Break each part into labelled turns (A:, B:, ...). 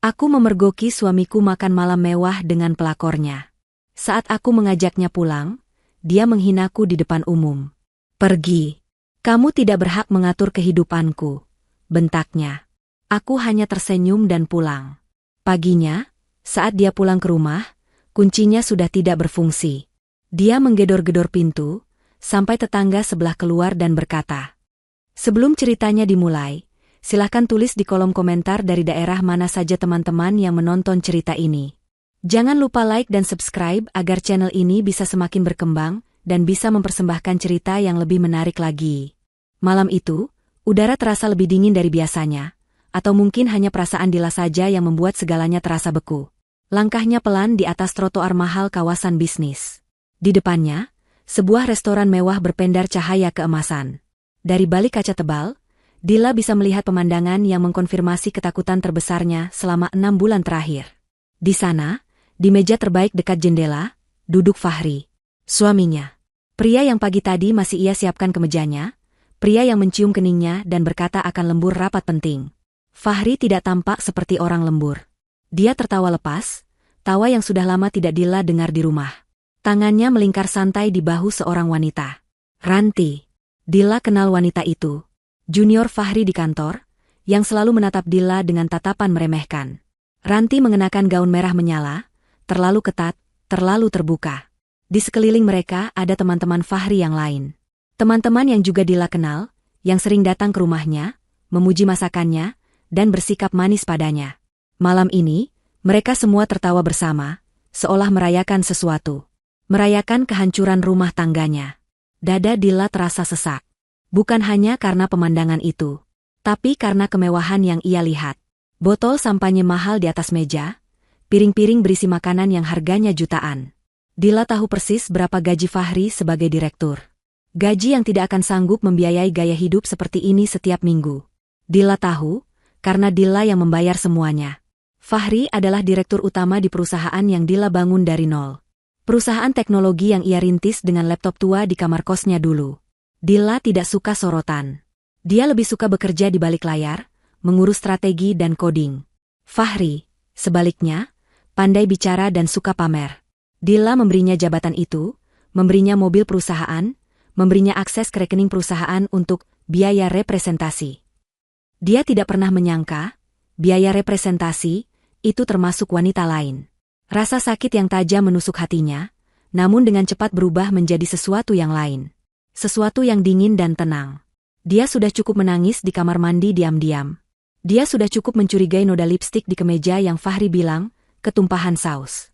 A: Aku memergoki suamiku makan malam mewah dengan pelakornya. Saat aku mengajaknya pulang, dia menghinaku di depan umum. Pergi. Kamu tidak berhak mengatur kehidupanku, bentaknya. Aku hanya tersenyum dan pulang. Paginya, saat dia pulang ke rumah, kuncinya sudah tidak berfungsi. Dia menggedor-gedor pintu, sampai tetangga sebelah keluar dan berkata, "Sebelum ceritanya dimulai, silahkan tulis di kolom komentar dari daerah mana saja teman-teman yang menonton cerita ini. Jangan lupa like dan subscribe agar channel ini bisa semakin berkembang dan bisa mempersembahkan cerita yang lebih menarik lagi." Malam itu, udara terasa lebih dingin dari biasanya, atau mungkin hanya perasaan Dila saja yang membuat segalanya terasa beku. Langkahnya pelan di atas trotoar mahal kawasan bisnis. Di depannya, sebuah restoran mewah berpendar cahaya keemasan. Dari balik kaca tebal, Dila bisa melihat pemandangan yang mengkonfirmasi ketakutan terbesarnya selama 6 bulan terakhir. Di sana, di meja terbaik dekat jendela, duduk Fahri, suaminya. Pria yang pagi tadi masih ia siapkan kemejanya, pria yang mencium keningnya dan berkata akan lembur rapat penting. Fahri tidak tampak seperti orang lembur. Dia tertawa lepas, tawa yang sudah lama tidak Dila dengar di rumah. Tangannya melingkar santai di bahu seorang wanita. Ranti. Dila kenal wanita itu. Junior Fahri di kantor, yang selalu menatap Dila dengan tatapan meremehkan. Ranti mengenakan gaun merah menyala, terlalu ketat, terlalu terbuka. Di sekeliling mereka ada teman-teman Fahri yang lain. Teman-teman yang juga Dila kenal, yang sering datang ke rumahnya, memuji masakannya, dan bersikap manis padanya. Malam ini, mereka semua tertawa bersama, seolah merayakan sesuatu. Merayakan kehancuran rumah tangganya. Dada Dila terasa sesak. Bukan hanya karena pemandangan itu, tapi karena kemewahan yang ia lihat. Botol sampanye mahal di atas meja, piring-piring berisi makanan yang harganya jutaan. Dila tahu persis berapa gaji Fahri sebagai direktur. Gaji yang tidak akan sanggup membiayai gaya hidup seperti ini setiap minggu. Dila tahu, karena Dila yang membayar semuanya. Fahri adalah direktur utama di perusahaan yang Dila bangun dari nol. Perusahaan teknologi yang ia rintis dengan laptop tua di kamar kosnya dulu. Dila tidak suka sorotan. Dia lebih suka bekerja di balik layar, mengurus strategi dan coding. Fahri, sebaliknya, pandai bicara dan suka pamer. Dila memberinya jabatan itu, memberinya mobil perusahaan, memberinya akses ke rekening perusahaan untuk biaya representasi. Dia tidak pernah menyangka, biaya representasi, itu termasuk wanita lain. Rasa sakit yang tajam menusuk hatinya, namun dengan cepat berubah menjadi sesuatu yang lain. Sesuatu yang dingin dan tenang. Dia sudah cukup menangis di kamar mandi diam-diam. Dia sudah cukup mencurigai noda lipstik di kemeja yang Fahri bilang, ketumpahan saus.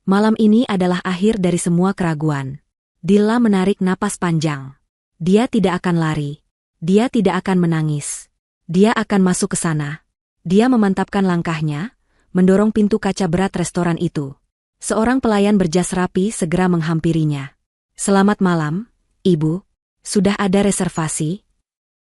A: Malam ini adalah akhir dari semua keraguan. Dila menarik napas panjang. Dia tidak akan lari. Dia tidak akan menangis. Dia akan masuk ke sana. Dia memantapkan langkahnya, mendorong pintu kaca berat restoran itu. Seorang pelayan berjas rapi segera menghampirinya. "Selamat malam, Ibu. Sudah ada reservasi?"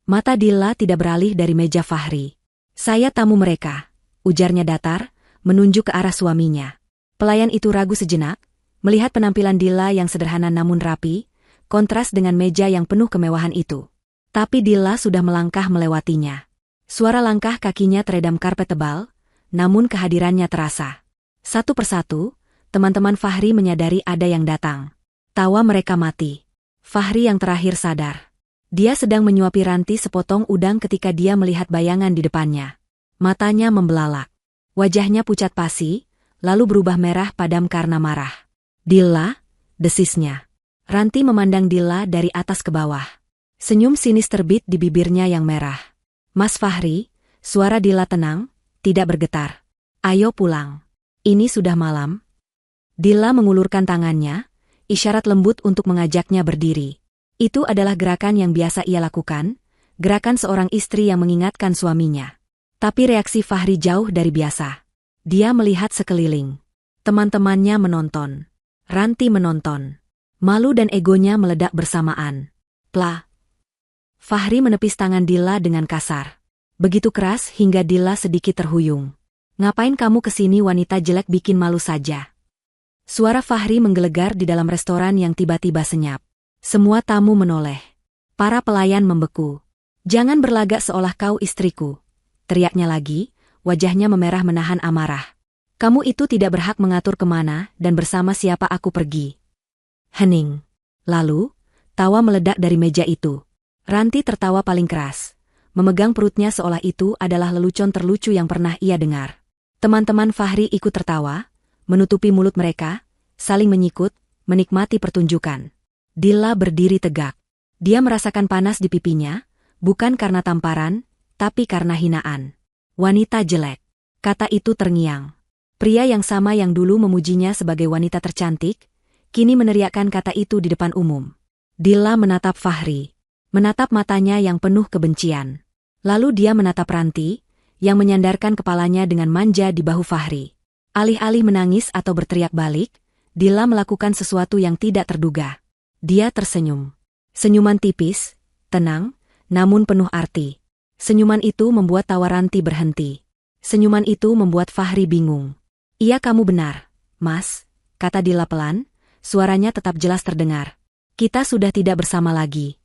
A: Mata Dila tidak beralih dari meja Fahri. "Saya tamu mereka," ujarnya datar, menunjuk ke arah suaminya. Pelayan itu ragu sejenak, melihat penampilan Dila yang sederhana namun rapi, kontras dengan meja yang penuh kemewahan itu. Tapi Dila sudah melangkah melewatinya. Suara langkah kakinya teredam karpet tebal, namun kehadirannya terasa. Satu persatu, teman-teman Fahri menyadari ada yang datang. Tawa mereka mati. Fahri yang terakhir sadar. Dia sedang menyuapi Ranti sepotong udang ketika dia melihat bayangan di depannya. Matanya membelalak. Wajahnya pucat pasi, lalu berubah merah padam karena marah. "Dila," desisnya. Ranti memandang Dila dari atas ke bawah. Senyum sinis terbit di bibirnya yang merah. "Mas Fahri," suara Dila tenang, tidak bergetar. "Ayo pulang. Ini sudah malam." Dila mengulurkan tangannya, isyarat lembut untuk mengajaknya berdiri. Itu adalah gerakan yang biasa ia lakukan, gerakan seorang istri yang mengingatkan suaminya. Tapi reaksi Fahri jauh dari biasa. Dia melihat sekeliling. Teman-temannya menonton. Ranti menonton. Malu dan egonya meledak bersamaan. "Pla." Fahri menepis tangan Dila dengan kasar. Begitu keras hingga Dila sedikit terhuyung. "Ngapain kamu kesini, wanita jelek, bikin malu saja." Suara Fahri menggelegar di dalam restoran yang tiba-tiba senyap. Semua tamu menoleh. Para pelayan membeku. "Jangan berlagak seolah kau istriku," teriaknya lagi, wajahnya memerah menahan amarah. Kamu itu tidak berhak mengatur kemana dan bersama siapa aku pergi. Hening. Lalu, tawa meledak dari meja itu. Ranti tertawa paling keras, memegang perutnya seolah itu adalah lelucon terlucu yang pernah ia dengar. Teman-teman Fahri ikut tertawa, menutupi mulut mereka, saling menyikut, menikmati pertunjukan. Dilla berdiri tegak. Dia merasakan panas di pipinya, bukan karena tamparan, tapi karena hinaan. Wanita jelek. Kata itu terngiang. Pria yang sama yang dulu memujinya sebagai wanita tercantik, kini meneriakkan kata itu di depan umum. Dilla menatap Fahri. Menatap matanya yang penuh kebencian. Lalu dia menatap Ranti, yang menyandarkan kepalanya dengan manja di bahu Fahri. Alih-alih menangis atau berteriak balik, Dilla melakukan sesuatu yang tidak terduga. Dia tersenyum. Senyuman tipis, tenang, namun penuh arti. Senyuman itu membuat tawa Ranti berhenti. Senyuman itu membuat Fahri bingung. Iya, kamu benar, Mas, kata Dilla pelan, suaranya tetap jelas terdengar. Kita sudah tidak bersama lagi.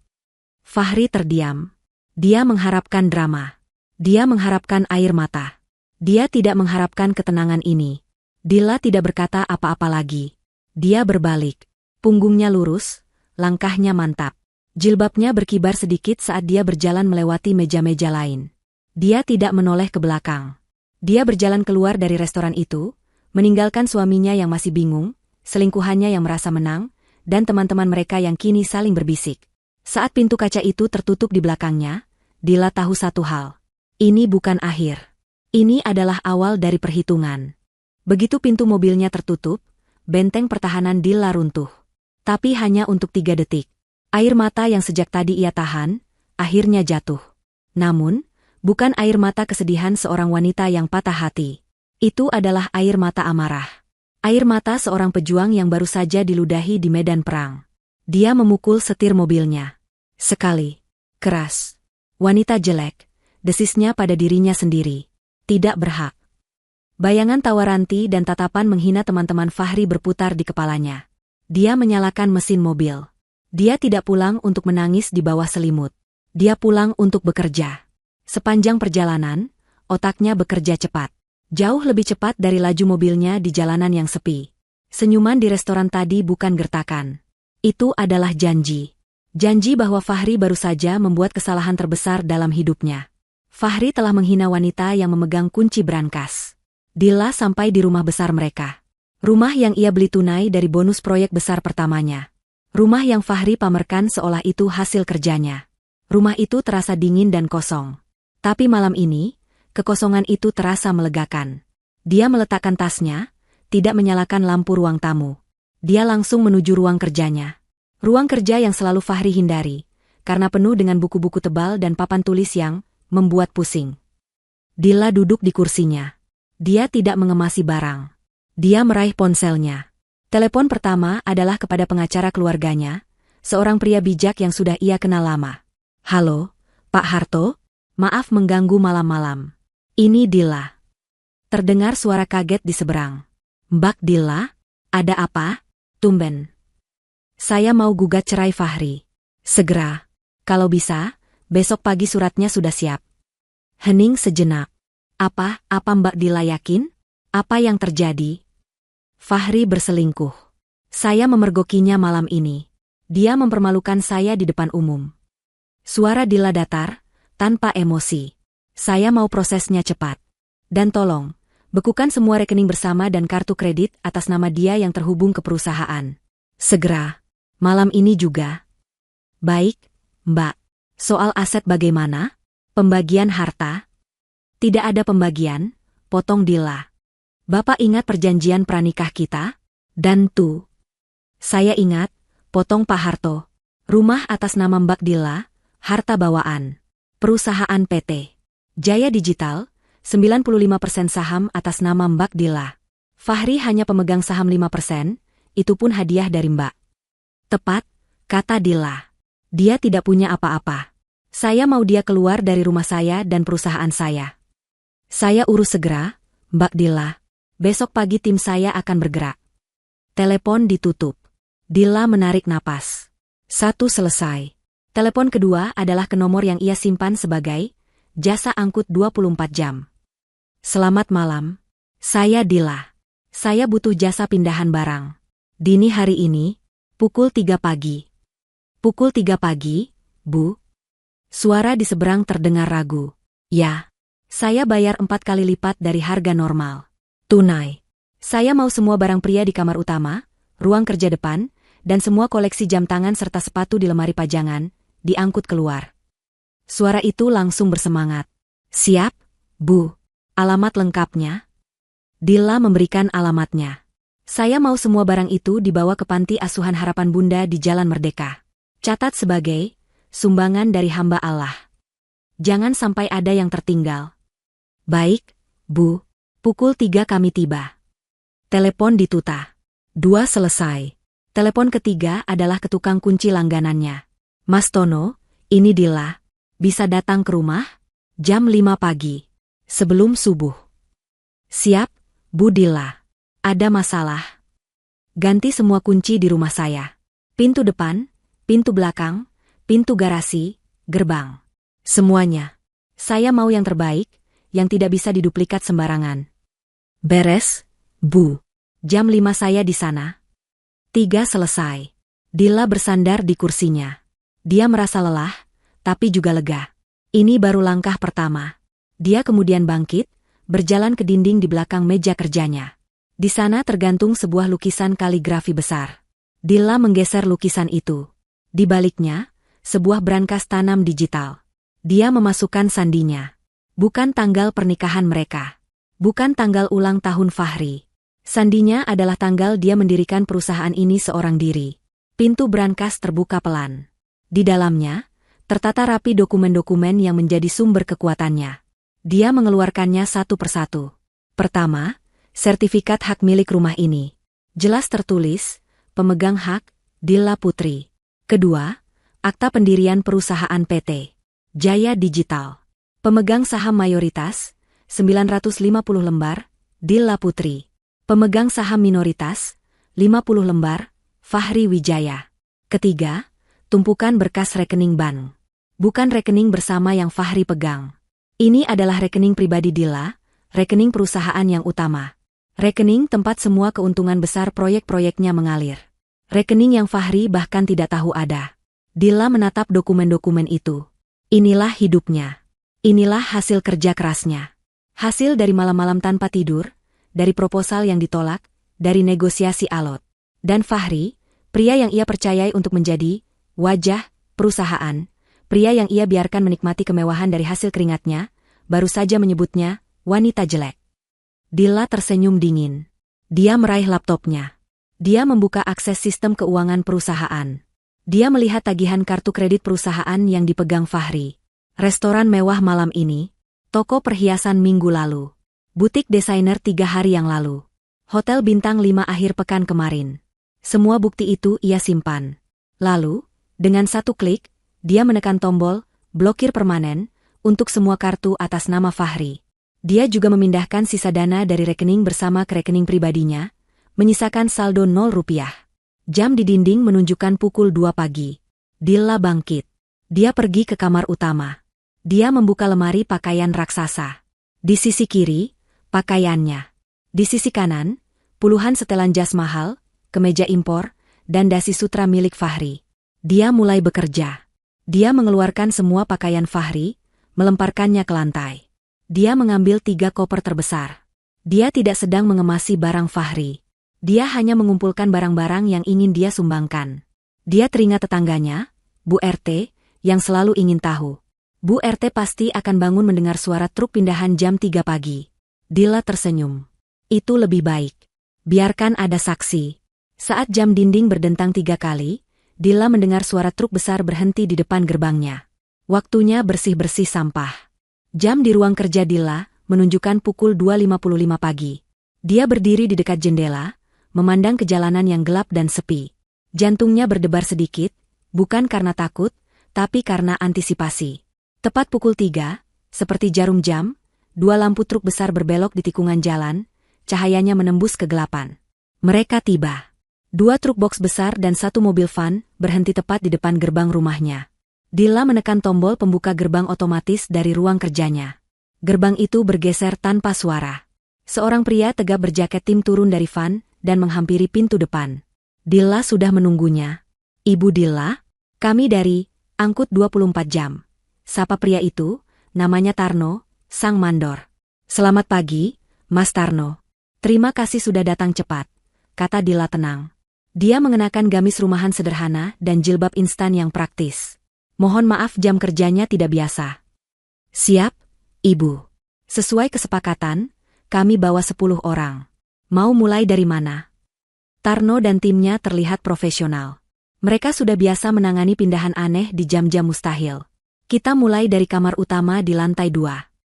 A: Fahri terdiam. Dia mengharapkan drama. Dia mengharapkan air mata. Dia tidak mengharapkan ketenangan ini. Dilla tidak berkata apa-apa lagi. Dia berbalik. Punggungnya lurus, langkahnya mantap. Jilbabnya berkibar sedikit saat dia berjalan melewati meja-meja lain. Dia tidak menoleh ke belakang. Dia berjalan keluar dari restoran itu, meninggalkan suaminya yang masih bingung, selingkuhannya yang merasa menang, dan teman-teman mereka yang kini saling berbisik. Saat pintu kaca itu tertutup di belakangnya, Dilla tahu satu hal. Ini bukan akhir. Ini adalah awal dari perhitungan. Begitu pintu mobilnya tertutup, benteng pertahanan Dilla runtuh. Tapi hanya untuk 3 detik. Air mata yang sejak tadi ia tahan, akhirnya jatuh. Namun, bukan air mata kesedihan seorang wanita yang patah hati. Itu adalah air mata amarah. Air mata seorang pejuang yang baru saja diludahi di medan perang. Dia memukul setir mobilnya. Sekali. Keras. Wanita jelek. Desisnya pada dirinya sendiri. Tidak berhak. Bayangan tawa Ranti dan tatapan menghina teman-teman Fahri berputar di kepalanya. Dia menyalakan mesin mobil. Dia tidak pulang untuk menangis di bawah selimut. Dia pulang untuk bekerja. Sepanjang perjalanan, otaknya bekerja cepat. Jauh lebih cepat dari laju mobilnya di jalanan yang sepi. Senyuman di restoran tadi bukan gertakan. Itu adalah janji. Janji bahwa Fahri baru saja membuat kesalahan terbesar dalam hidupnya. Fahri telah menghina wanita yang memegang kunci brankas. Dilla sampai di rumah besar mereka. Rumah yang ia beli tunai dari bonus proyek besar pertamanya. Rumah yang Fahri pamerkan seolah itu hasil kerjanya. Rumah itu terasa dingin dan kosong. Tapi malam ini, kekosongan itu terasa melegakan. Dia meletakkan tasnya, tidak menyalakan lampu ruang tamu. Dia langsung menuju ruang kerjanya. Ruang kerja yang selalu Fahri hindari, karena penuh dengan buku-buku tebal dan papan tulis yang membuat pusing. Dilla duduk di kursinya. Dia tidak mengemasi barang. Dia meraih ponselnya. Telepon pertama adalah kepada pengacara keluarganya, seorang pria bijak yang sudah ia kenal lama. Halo, Pak Harto? Maaf mengganggu malam-malam. Ini Dilla. Terdengar suara kaget di seberang. Mbak Dilla? Ada apa? Tumben. Saya mau gugat cerai Fahri. Segera. Kalau bisa, besok pagi suratnya sudah siap. Hening sejenak. Apa Mbak Dilla yakin? Apa yang terjadi? Fahri berselingkuh. Saya memergokinya malam ini. Dia mempermalukan saya di depan umum. Suara Dilla datar, tanpa emosi. Saya mau prosesnya cepat. Dan tolong, bekukan semua rekening bersama dan kartu kredit atas nama dia yang terhubung ke perusahaan. Segera. Malam ini juga. Baik, Mbak. Soal aset bagaimana? Pembagian harta? Tidak ada pembagian, potong Dilla. Bapak ingat perjanjian pranikah kita? Dan tuh. Saya ingat, potong Pak Harto. Rumah atas nama Mbak Dilla, harta bawaan. Perusahaan PT Jaya Digital, 95% saham atas nama Mbak Dilla. Fahri hanya pemegang saham 5%, itu pun hadiah dari Mbak. Tepat, kata Dilla. Dia tidak punya apa-apa. Saya mau dia keluar dari rumah saya dan perusahaan saya. Saya urus segera, Mbak Dilla. Besok pagi tim saya akan bergerak. Telepon ditutup. Dilla menarik napas. Satu selesai. Telepon kedua adalah ke nomor yang ia simpan sebagai jasa angkut 24 jam. Selamat malam. Saya Dila. Saya butuh jasa pindahan barang. Dini hari ini, pukul 3 pagi. Pukul 3 pagi, Bu? Suara di seberang terdengar ragu. Ya. Saya bayar 4 kali lipat dari harga normal. Tunai. Saya mau semua barang pria di kamar utama, ruang kerja depan, dan semua koleksi jam tangan serta sepatu di lemari pajangan, diangkut keluar. Suara itu langsung bersemangat. Siap, Bu. Alamat lengkapnya? Dila memberikan alamatnya. Saya mau semua barang itu dibawa ke Panti Asuhan Harapan Bunda di Jalan Merdeka. Catat sebagai sumbangan dari hamba Allah. Jangan sampai ada yang tertinggal. Baik, Bu. Pukul 3 kami tiba. Telepon dituta. 2 selesai. Telepon ketiga adalah ke tukang kunci langganannya. Mas Tono, ini Dila. Bisa datang ke rumah? Jam 5 pagi. Sebelum subuh. Siap, Bu Dila. Ada masalah? Ganti semua kunci di rumah saya. Pintu depan, pintu belakang, pintu garasi, gerbang. Semuanya. Saya mau yang terbaik, yang tidak bisa diduplikat sembarangan. Beres, Bu. Jam 5 saya di sana. 3 selesai. Dila bersandar di kursinya. Dia merasa lelah, tapi juga lega. Ini baru langkah pertama. Dia kemudian bangkit, berjalan ke dinding di belakang meja kerjanya. Di sana tergantung sebuah lukisan kaligrafi besar. Dila menggeser lukisan itu. Di baliknya, sebuah brankas tanam digital. Dia memasukkan sandinya. Bukan tanggal pernikahan mereka. Bukan tanggal ulang tahun Fahri. Sandinya adalah tanggal dia mendirikan perusahaan ini seorang diri. Pintu brankas terbuka pelan. Di dalamnya, tertata rapi dokumen-dokumen yang menjadi sumber kekuatannya. Dia mengeluarkannya satu persatu. Pertama, sertifikat hak milik rumah ini. Jelas tertulis, pemegang hak, Dila Putri. Kedua, akta pendirian perusahaan PT Jaya Digital. Pemegang saham mayoritas, 950 lembar, Dila Putri. Pemegang saham minoritas, 50 lembar, Fahri Wijaya. Ketiga, tumpukan berkas rekening bank. Bukan rekening bersama yang Fahri pegang. Ini adalah rekening pribadi Dila, rekening perusahaan yang utama. Rekening tempat semua keuntungan besar proyek-proyeknya mengalir. Rekening yang Fahri bahkan tidak tahu ada. Dila menatap dokumen-dokumen itu. Inilah hidupnya. Inilah hasil kerja kerasnya. Hasil dari malam-malam tanpa tidur, dari proposal yang ditolak, dari negosiasi alot. Dan Fahri, pria yang ia percayai untuk menjadi wajah perusahaan, pria yang ia biarkan menikmati kemewahan dari hasil keringatnya, baru saja menyebutnya wanita jelek. Dila tersenyum dingin. Dia meraih laptopnya. Dia membuka akses sistem keuangan perusahaan. Dia melihat tagihan kartu kredit perusahaan yang dipegang Fahri. Restoran mewah malam ini, toko perhiasan minggu lalu, butik desainer 3 hari yang lalu, hotel bintang 5 akhir pekan kemarin. Semua bukti itu ia simpan. Lalu, dengan satu klik, dia menekan tombol blokir permanen untuk semua kartu atas nama Fahri. Dia juga memindahkan sisa dana dari rekening bersama ke rekening pribadinya, menyisakan saldo 0 rupiah. Jam di dinding menunjukkan pukul 2 pagi. Dila bangkit. Dia pergi ke kamar utama. Dia membuka lemari pakaian raksasa. Di sisi kiri, pakaiannya. Di sisi kanan, puluhan setelan jas mahal, kemeja impor, dan dasi sutra milik Fahri. Dia mulai bekerja. Dia mengeluarkan semua pakaian Fahri, melemparkannya ke lantai. Dia mengambil 3 koper terbesar. Dia tidak sedang mengemasi barang Fahri. Dia hanya mengumpulkan barang-barang yang ingin dia sumbangkan. Dia teringat tetangganya, Bu RT, yang selalu ingin tahu. Bu RT pasti akan bangun mendengar suara truk pindahan jam 3 pagi. Dila tersenyum. Itu lebih baik. Biarkan ada saksi. Saat jam dinding berdentang 3 kali, Dila mendengar suara truk besar berhenti di depan gerbangnya. Waktunya bersih-bersih sampah. Jam di ruang kerja Dila menunjukkan pukul 2.55 pagi. Dia berdiri di dekat jendela, memandang ke jalanan yang gelap dan sepi. Jantungnya berdebar sedikit, bukan karena takut, tapi karena antisipasi. Tepat pukul 3, seperti jarum jam, 2 lampu truk besar berbelok di tikungan jalan, cahayanya menembus kegelapan. Mereka tiba. 2 truk box besar dan 1 mobil van berhenti tepat di depan gerbang rumahnya. Dila menekan tombol pembuka gerbang otomatis dari ruang kerjanya. Gerbang itu bergeser tanpa suara. Seorang pria tegap berjaket tim turun dari van dan menghampiri pintu depan. Dilla sudah menunggunya. Ibu Dilla? Kami dari Angkut 24 Jam. Sapa pria itu, namanya Tarno, sang mandor. Selamat pagi, Mas Tarno. Terima kasih sudah datang cepat, kata Dilla tenang. Dia mengenakan gamis rumahan sederhana dan jilbab instan yang praktis. Mohon maaf jam kerjanya tidak biasa. Siap, Ibu. Sesuai kesepakatan, kami bawa 10 orang. Mau mulai dari mana? Tarno dan timnya terlihat profesional. Mereka sudah biasa menangani pindahan aneh di jam-jam mustahil. Kita mulai dari kamar utama di lantai 2.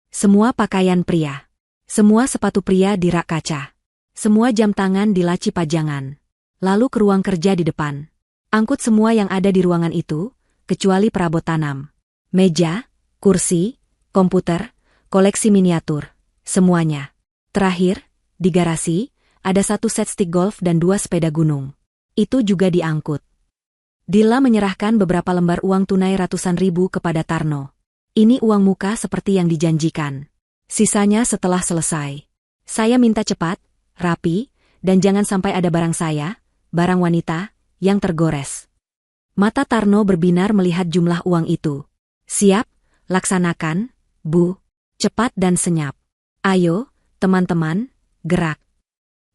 A: Semua pakaian pria. Semua sepatu pria di rak kaca. Semua jam tangan di laci pajangan. Lalu ke ruang kerja di depan. Angkut semua yang ada di ruangan itu, kecuali perabot tanam. Meja, kursi, komputer, koleksi miniatur, semuanya. Terakhir, di garasi, ada 1 set stick golf dan 2 sepeda gunung. Itu juga diangkut. Dilla menyerahkan beberapa lembar uang tunai ratusan ribu kepada Tarno. Ini uang muka seperti yang dijanjikan. Sisanya setelah selesai. Saya minta cepat, rapi, dan jangan sampai ada barang saya, barang wanita, yang tergores. Mata Tarno berbinar melihat jumlah uang itu. Siap, laksanakan, Bu. Cepat dan senyap. Ayo, teman-teman, gerak.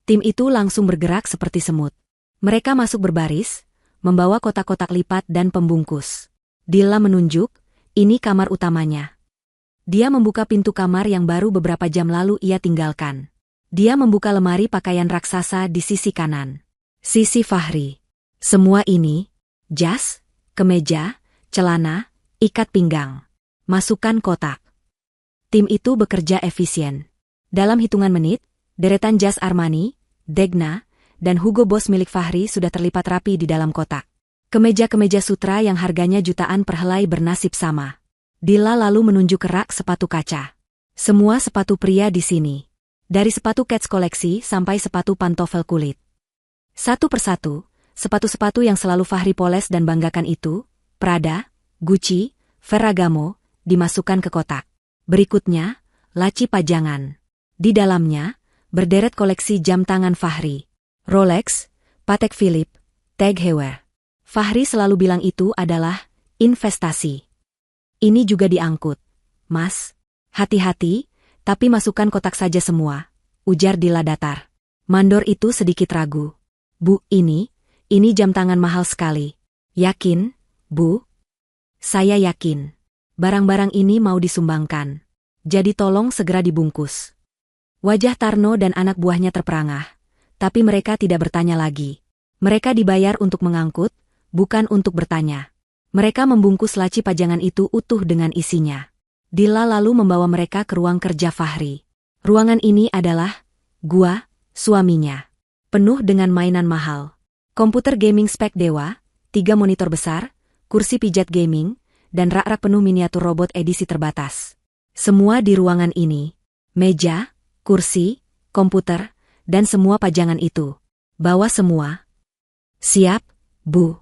A: Tim itu langsung bergerak seperti semut. Mereka masuk berbaris, membawa kotak-kotak lipat dan pembungkus. Dilla menunjuk, ini kamar utamanya. Dia membuka pintu kamar yang baru beberapa jam lalu ia tinggalkan. Dia membuka lemari pakaian raksasa di sisi kanan. Sisi Fahri. Semua ini, jas, kemeja, celana, ikat pinggang. Masukkan kotak. Tim itu bekerja efisien. Dalam hitungan menit, deretan jas Armani, Degna, dan Hugo Boss milik Fahri sudah terlipat rapi di dalam kotak. Kemeja-kemeja sutra yang harganya jutaan per helai bernasib sama. Dilla lalu menunjuk ke rak sepatu kaca. Semua sepatu pria di sini. Dari sepatu Keds koleksi sampai sepatu pantofel kulit. Satu persatu, sepatu-sepatu yang selalu Fahri poles dan banggakan itu, Prada, Gucci, Ferragamo, dimasukkan ke kotak. Berikutnya, laci pajangan. Di dalamnya, berderet koleksi jam tangan Fahri. Rolex, Patek Philippe, Tag Heuer. Fahri selalu bilang itu adalah investasi. Ini juga diangkut. Mas, hati-hati, tapi masukkan kotak saja semua, ujar Dilla datar. Mandor itu sedikit ragu. Bu, ini jam tangan mahal sekali. Yakin, Bu? Saya yakin. Barang-barang ini mau disumbangkan. Jadi tolong segera dibungkus. Wajah Tarno dan anak buahnya terperangah. Tapi mereka tidak bertanya lagi. Mereka dibayar untuk mengangkut, bukan untuk bertanya. Mereka membungkus laci pajangan itu utuh dengan isinya. Dilla lalu membawa mereka ke ruang kerja Fahri. Ruangan ini adalah gua, suaminya. Penuh dengan mainan mahal. Komputer gaming spek dewa, 3 monitor besar, kursi pijat gaming, dan rak-rak penuh miniatur robot edisi terbatas. Semua di ruangan ini. Meja, kursi, komputer, dan semua pajangan itu. Bawa semua. Siap, Bu.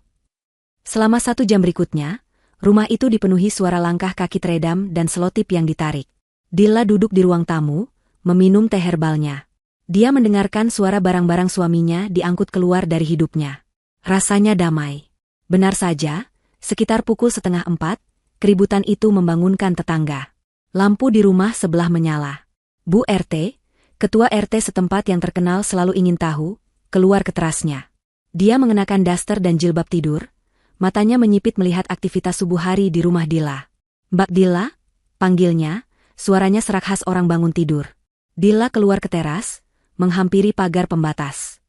A: Selama 1 jam berikutnya, rumah itu dipenuhi suara langkah kaki teredam dan selotip yang ditarik. Dilla duduk di ruang tamu, meminum teh herbalnya. Dia mendengarkan suara barang-barang suaminya diangkut keluar dari hidupnya. Rasanya damai. Benar saja, sekitar pukul 3:30, keributan itu membangunkan tetangga. Lampu di rumah sebelah menyala. Bu RT, ketua RT setempat yang terkenal selalu ingin tahu, keluar ke terasnya. Dia mengenakan daster dan jilbab tidur, matanya menyipit melihat aktivitas subuh hari di rumah Dilla. Mbak Dilla, panggilnya, suaranya serak khas orang bangun tidur. Dilla keluar ke teras, menghampiri pagar pembatas.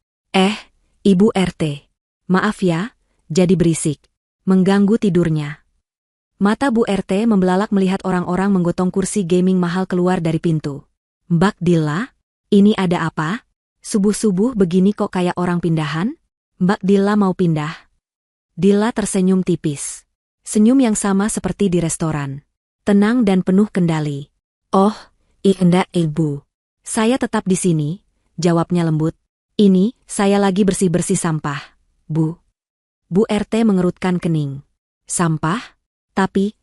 A: Ibu RT. Maaf ya, jadi berisik. Mengganggu tidurnya. Mata Bu RT membelalak melihat orang-orang menggotong kursi gaming mahal keluar dari pintu. Mbak Dilla, ini ada apa? Subuh-subuh begini kok kayak orang pindahan? Mbak Dilla mau pindah? Dilla tersenyum tipis. Senyum yang sama seperti di restoran. Tenang dan penuh kendali. Oh, enggak Ibu. Saya tetap di sini, jawabnya lembut. Ini, saya lagi bersih-bersih sampah, Bu. Bu RT mengerutkan kening. Sampah? Tapi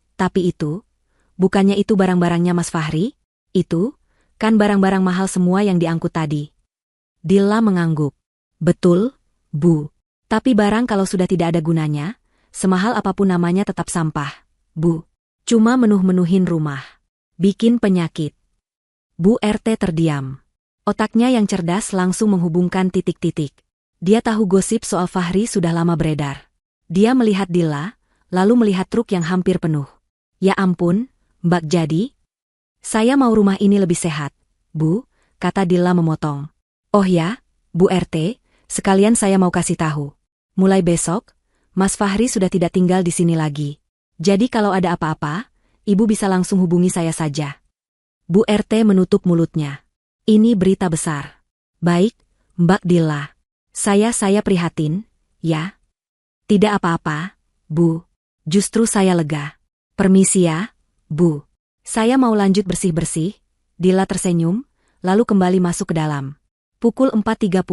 A: itu, bukannya itu barang-barangnya Mas Fahri? Itu, kan barang-barang mahal semua yang diangkut tadi. Dilla mengangguk. Betul, Bu. Tapi barang kalau sudah tidak ada gunanya, semahal apapun namanya tetap sampah, Bu. Cuma menuh-menuhin rumah. Bikin penyakit. Bu RT terdiam. Otaknya yang cerdas langsung menghubungkan titik-titik. Dia tahu gosip soal Fahri sudah lama beredar. Dia melihat Dilla, lalu melihat truk yang hampir penuh. Ya ampun, Mbak jadi? Saya mau rumah ini lebih sehat, Bu, kata Dilla memotong. Oh ya, Bu RT, sekalian saya mau kasih tahu. Mulai besok, Mas Fahri sudah tidak tinggal di sini lagi. Jadi kalau ada apa-apa, Ibu bisa langsung hubungi saya saja. Bu RT menutup mulutnya. Ini berita besar. Baik, Mbak Dilla. Saya prihatin, ya. Tidak apa-apa, Bu. Justru saya lega. Permisi ya, Bu. Saya mau lanjut bersih-bersih. Dilla tersenyum, lalu kembali masuk ke dalam. Pukul 4.30,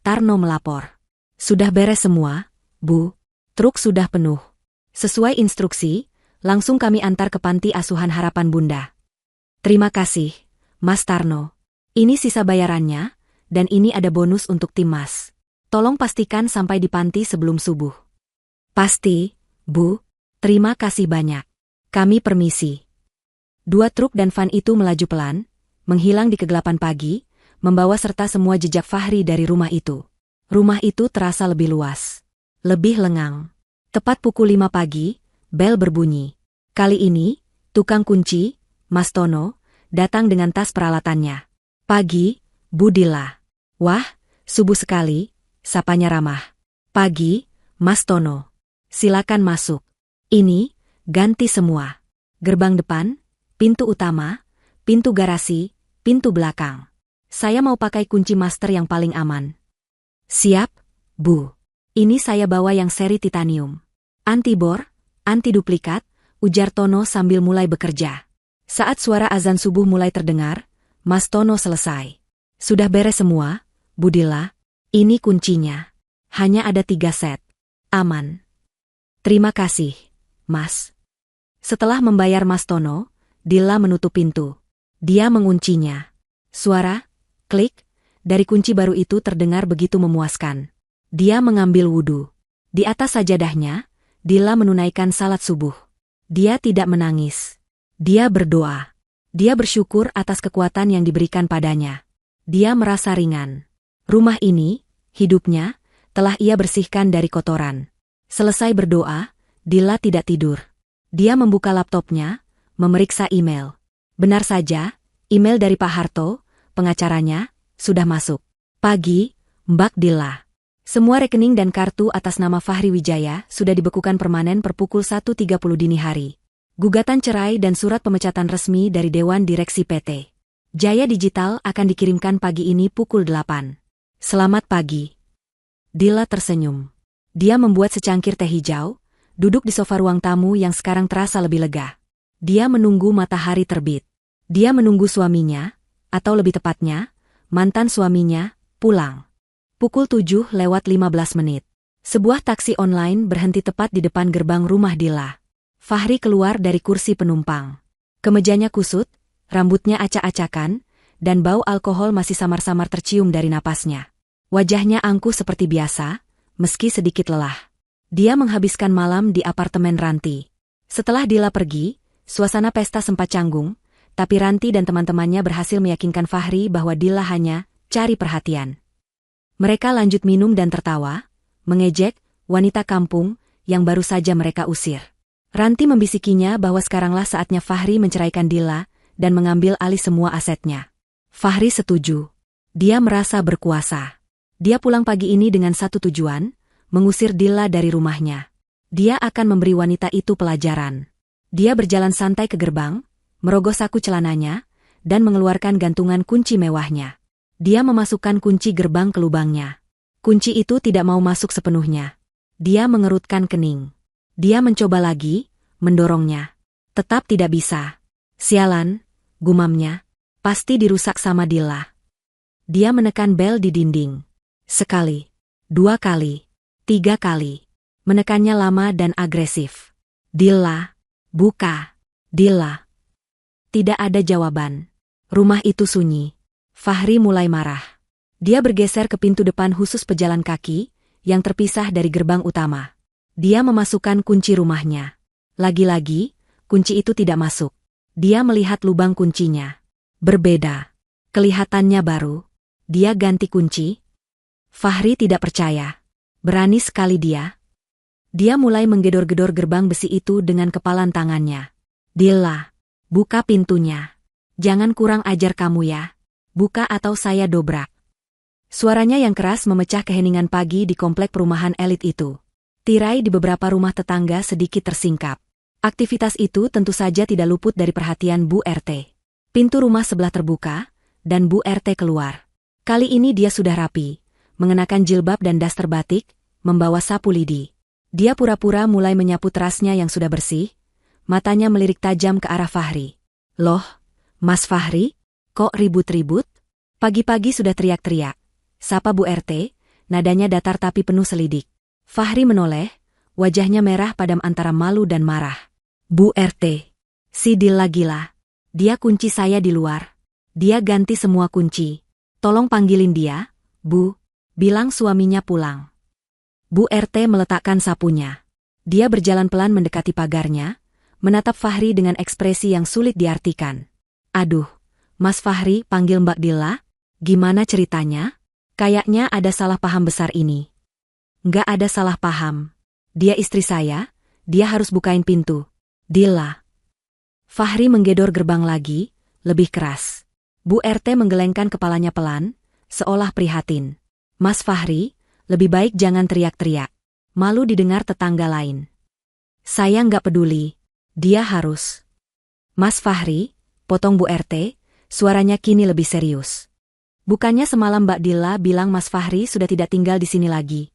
A: Tarno melapor. Sudah beres semua, Bu. Truk sudah penuh. Sesuai instruksi, langsung kami antar ke panti asuhan Harapan Bunda. Terima kasih, Mas Tarno. Ini sisa bayarannya, dan ini ada bonus untuk tim Mas. Tolong pastikan sampai di panti sebelum subuh. Pasti, Bu. Terima kasih banyak. Kami permisi. 2 truk dan van itu melaju pelan, menghilang di kegelapan pagi, membawa serta semua jejak Fahri dari rumah itu. Rumah itu terasa lebih luas. Lebih lengang. Tepat pukul 5 pagi, bel berbunyi. Kali ini, tukang kunci, Mas Tono, datang dengan tas peralatannya. Pagi, Bu Dilla. Wah, subuh sekali, sapanya ramah. Pagi, Mas Tono. Silakan masuk. Ini, ganti semua. Gerbang depan, pintu utama, pintu garasi, pintu belakang. Saya mau pakai kunci master yang paling aman. Siap, Bu. Ini saya bawa yang seri titanium. Anti bor, anti duplikat, ujar Tono sambil mulai bekerja. Saat suara azan subuh mulai terdengar, Mas Tono selesai. Sudah beres semua, Bu Dilla. Ini kuncinya. Hanya ada 3 set. Aman. Terima kasih, Mas. Setelah membayar Mas Tono, Dilla menutup pintu. Dia menguncinya. Suara, klik, dari kunci baru itu terdengar begitu memuaskan. Dia mengambil wudu. Di atas sajadahnya, Dilla menunaikan salat subuh. Dia tidak menangis. Dia berdoa. Dia bersyukur atas kekuatan yang diberikan padanya. Dia merasa ringan. Rumah ini, hidupnya, telah ia bersihkan dari kotoran. Selesai berdoa, Dilla tidak tidur. Dia membuka laptopnya, memeriksa email. Benar saja, email dari Pak Harto, pengacaranya, sudah masuk. Pagi, Mbak Dilla. Semua rekening dan kartu atas nama Fahri Wijaya sudah dibekukan permanen per pukul 1.30 dini hari. Gugatan cerai dan surat pemecatan resmi dari Dewan Direksi PT Jaya Digital akan dikirimkan pagi ini pukul 8. Selamat pagi. Dilla tersenyum. Dia membuat secangkir teh hijau, duduk di sofa ruang tamu yang sekarang terasa lebih lega. Dia menunggu matahari terbit. Dia menunggu suaminya, atau lebih tepatnya, mantan suaminya, pulang. Pukul 7:15 menit. Sebuah taksi online berhenti tepat di depan gerbang rumah Dilla. Fahri keluar dari kursi penumpang. Kemejanya kusut, rambutnya acak-acakan, dan bau alkohol masih samar-samar tercium dari napasnya. Wajahnya angkuh seperti biasa, meski sedikit lelah. Dia menghabiskan malam di apartemen Ranti. Setelah Dilla pergi, suasana pesta sempat canggung, tapi Ranti dan teman-temannya berhasil meyakinkan Fahri bahwa Dilla hanya cari perhatian. Mereka lanjut minum dan tertawa, mengejek wanita kampung yang baru saja mereka usir. Ranti membisikinya bahwa sekaranglah saatnya Fahri menceraikan Dilla dan mengambil alih semua asetnya. Fahri setuju. Dia merasa berkuasa. Dia pulang pagi ini dengan satu tujuan, mengusir Dilla dari rumahnya. Dia akan memberi wanita itu pelajaran. Dia berjalan santai ke gerbang, merogoh saku celananya, dan mengeluarkan gantungan kunci mewahnya. Dia memasukkan kunci gerbang ke lubangnya. Kunci itu tidak mau masuk sepenuhnya. Dia mengerutkan kening. Dia mencoba lagi, mendorongnya. Tetap tidak bisa. Sialan, gumamnya. Pasti dirusak sama Dilla. Dia menekan bel di dinding. Sekali, 2 kali, 3 kali. Menekannya lama dan agresif. Dilla, buka. Dilla. Tidak ada jawaban. Rumah itu sunyi. Fahri mulai marah. Dia bergeser ke pintu depan khusus pejalan kaki, yang terpisah dari gerbang utama. Dia memasukkan kunci rumahnya. Lagi-lagi, kunci itu tidak masuk. Dia melihat lubang kuncinya. Berbeda. Kelihatannya baru. Dia ganti kunci. Fahri tidak percaya. Berani sekali dia. Dia mulai menggedor-gedor gerbang besi itu dengan kepalan tangannya. Dila, buka pintunya. Jangan kurang ajar kamu ya. Buka atau saya dobrak. Suaranya yang keras memecah keheningan pagi di komplek perumahan elit itu. Tirai di beberapa rumah tetangga sedikit tersingkap. Aktivitas itu tentu saja tidak luput dari perhatian Bu RT. Pintu rumah sebelah terbuka, dan Bu RT keluar. Kali ini dia sudah rapi, mengenakan jilbab dan daster batik, membawa sapu lidi. Dia pura-pura mulai menyapu terasnya yang sudah bersih, matanya melirik tajam ke arah Fahri. Loh, Mas Fahri, kok ribut-ribut? Pagi-pagi sudah teriak-teriak. Sapa Bu RT, nadanya datar tapi penuh selidik. Fahri menoleh, wajahnya merah padam antara malu dan marah. Bu RT, si Dila gila. Dia kunci saya di luar. Dia ganti semua kunci. Tolong panggilin dia, Bu. Bilang suaminya pulang. Bu RT meletakkan sapunya. Dia berjalan pelan mendekati pagarnya, menatap Fahri dengan ekspresi yang sulit diartikan. Aduh, Mas Fahri, panggil Mbak Dila? Gimana ceritanya? Kayaknya ada salah paham besar ini. Nggak ada salah paham. Dia istri saya, dia harus bukain pintu. Dila. Fahri menggedor gerbang lagi, lebih keras. Bu RT menggelengkan kepalanya pelan, seolah prihatin. Mas Fahri, lebih baik jangan teriak-teriak. Malu didengar tetangga lain. Saya nggak peduli. Dia harus. Mas Fahri, potong Bu RT, suaranya kini lebih serius. Bukannya semalam Mbak Dila bilang Mas Fahri sudah tidak tinggal di sini lagi.